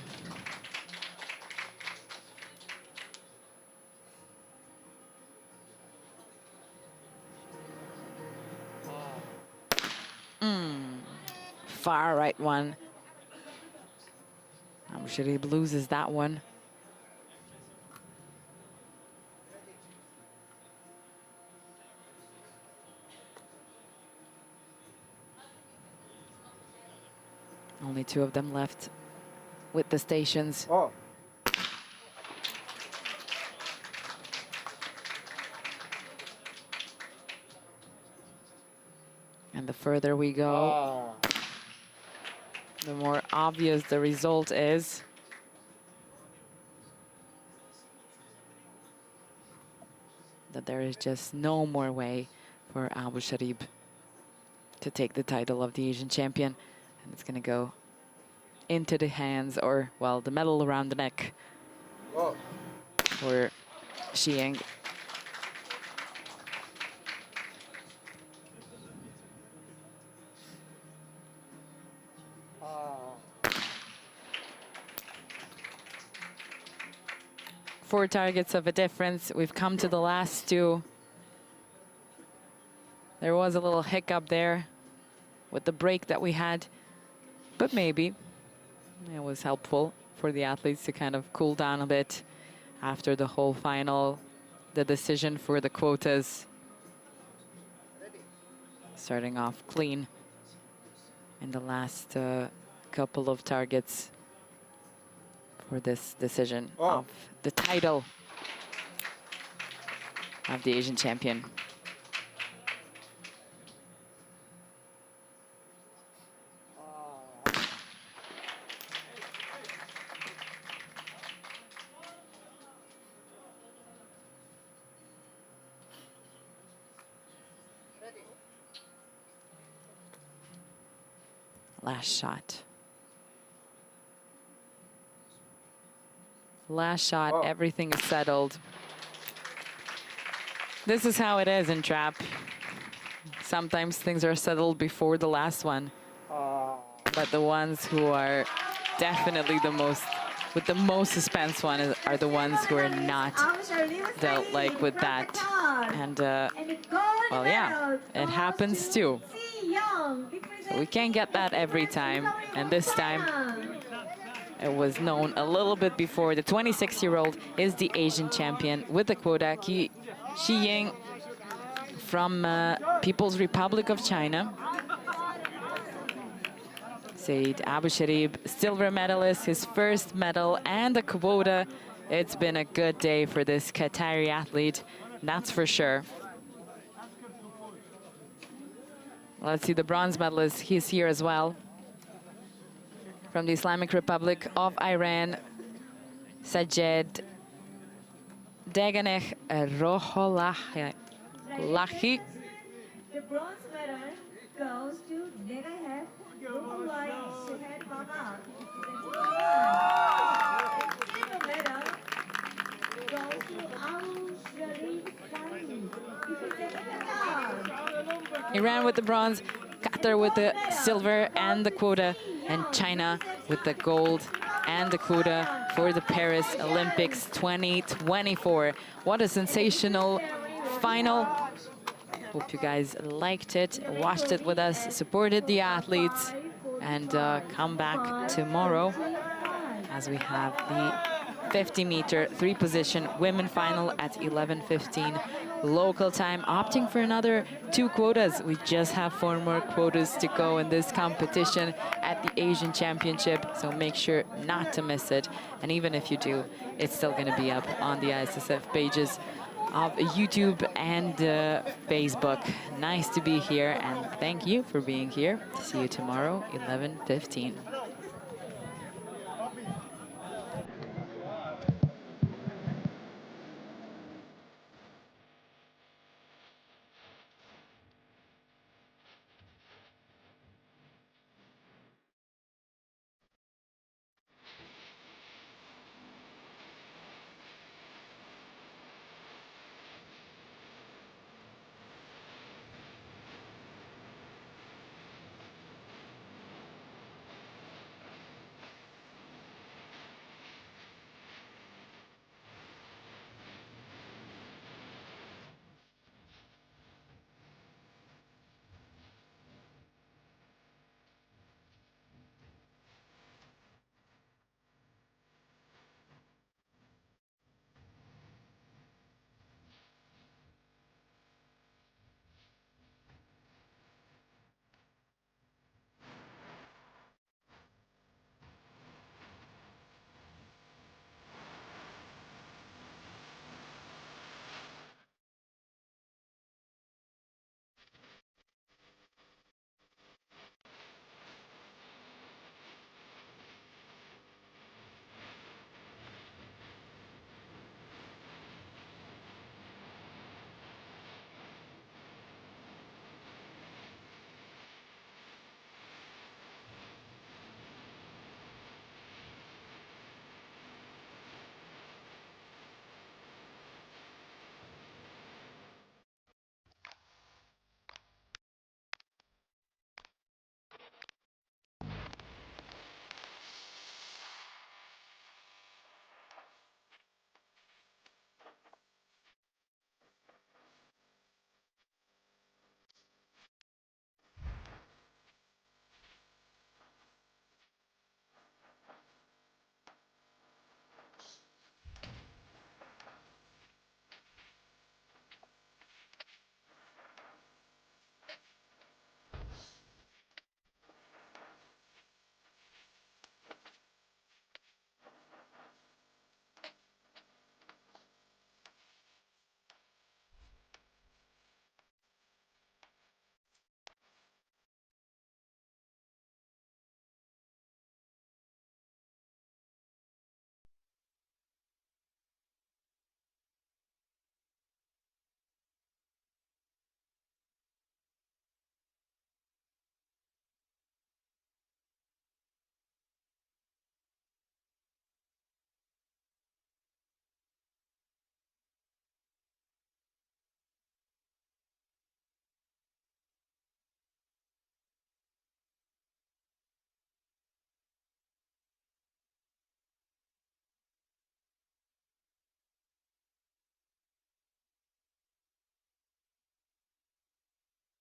Speaker 1: Far right one. I'm sure he loses that one. Only 2 of them left with the stations.
Speaker 4: Oh.
Speaker 1: And the further we go, the more obvious the result is. That there is just no more way for Abu Sharib to take the title of the Asian champion. And it's going to go into the hands, or, well, the medal around the neck
Speaker 4: Oh.
Speaker 1: for Xiang. Four targets of a difference. We've come to the last 2. There was a little hiccup there with the break that we had, but maybe it was helpful for the athletes to kind of cool down a bit after the whole final, the decision for the quotas. Starting off clean in the last couple of targets for this decision of the title of the Asian champion. Last shot. Last shot, everything is settled. This is how it is in trap. Sometimes things are settled before the last one. But the ones who are definitely the most, with the most suspense one are the ones who are not dealt like with that. And, well, yeah, it happens too. So we can't get that every time. And this time, it was known a little bit before. The 26-year-old is the Asian champion with the quota. Xi Ying from People's Republic of China. Said Abu Sharib, silver medalist, his first medal and the quota. It's been a good day for this Qatari athlete, that's for sure. Let's see the bronze medalist, he's here as well. From the Islamic Republic of Iran, Sajed Deganeh Roholahi.
Speaker 2: The bronze medal goes to Degahev Look like Shahad Mama, silver medal goes to Abu Sharif Sani, representing Qatar.
Speaker 1: Iran with the bronze, Qatar with the silver and the quota, and China with the gold and the quota for the Paris Olympics 2024. What a sensational final. Hope you guys liked it, watched it with us, supported the athletes, and come back tomorrow as we have the 50-meter three-position women final at 11:15 local time, opting for another 2 quotas. We just have 4 more quotas to go in this competition at the Asian Championship, so make sure not to miss it. And even if you do, it's still going to be up on the ISSF pages of YouTube and Facebook. Nice to be here, and thank you for being here. See you tomorrow, 11:15.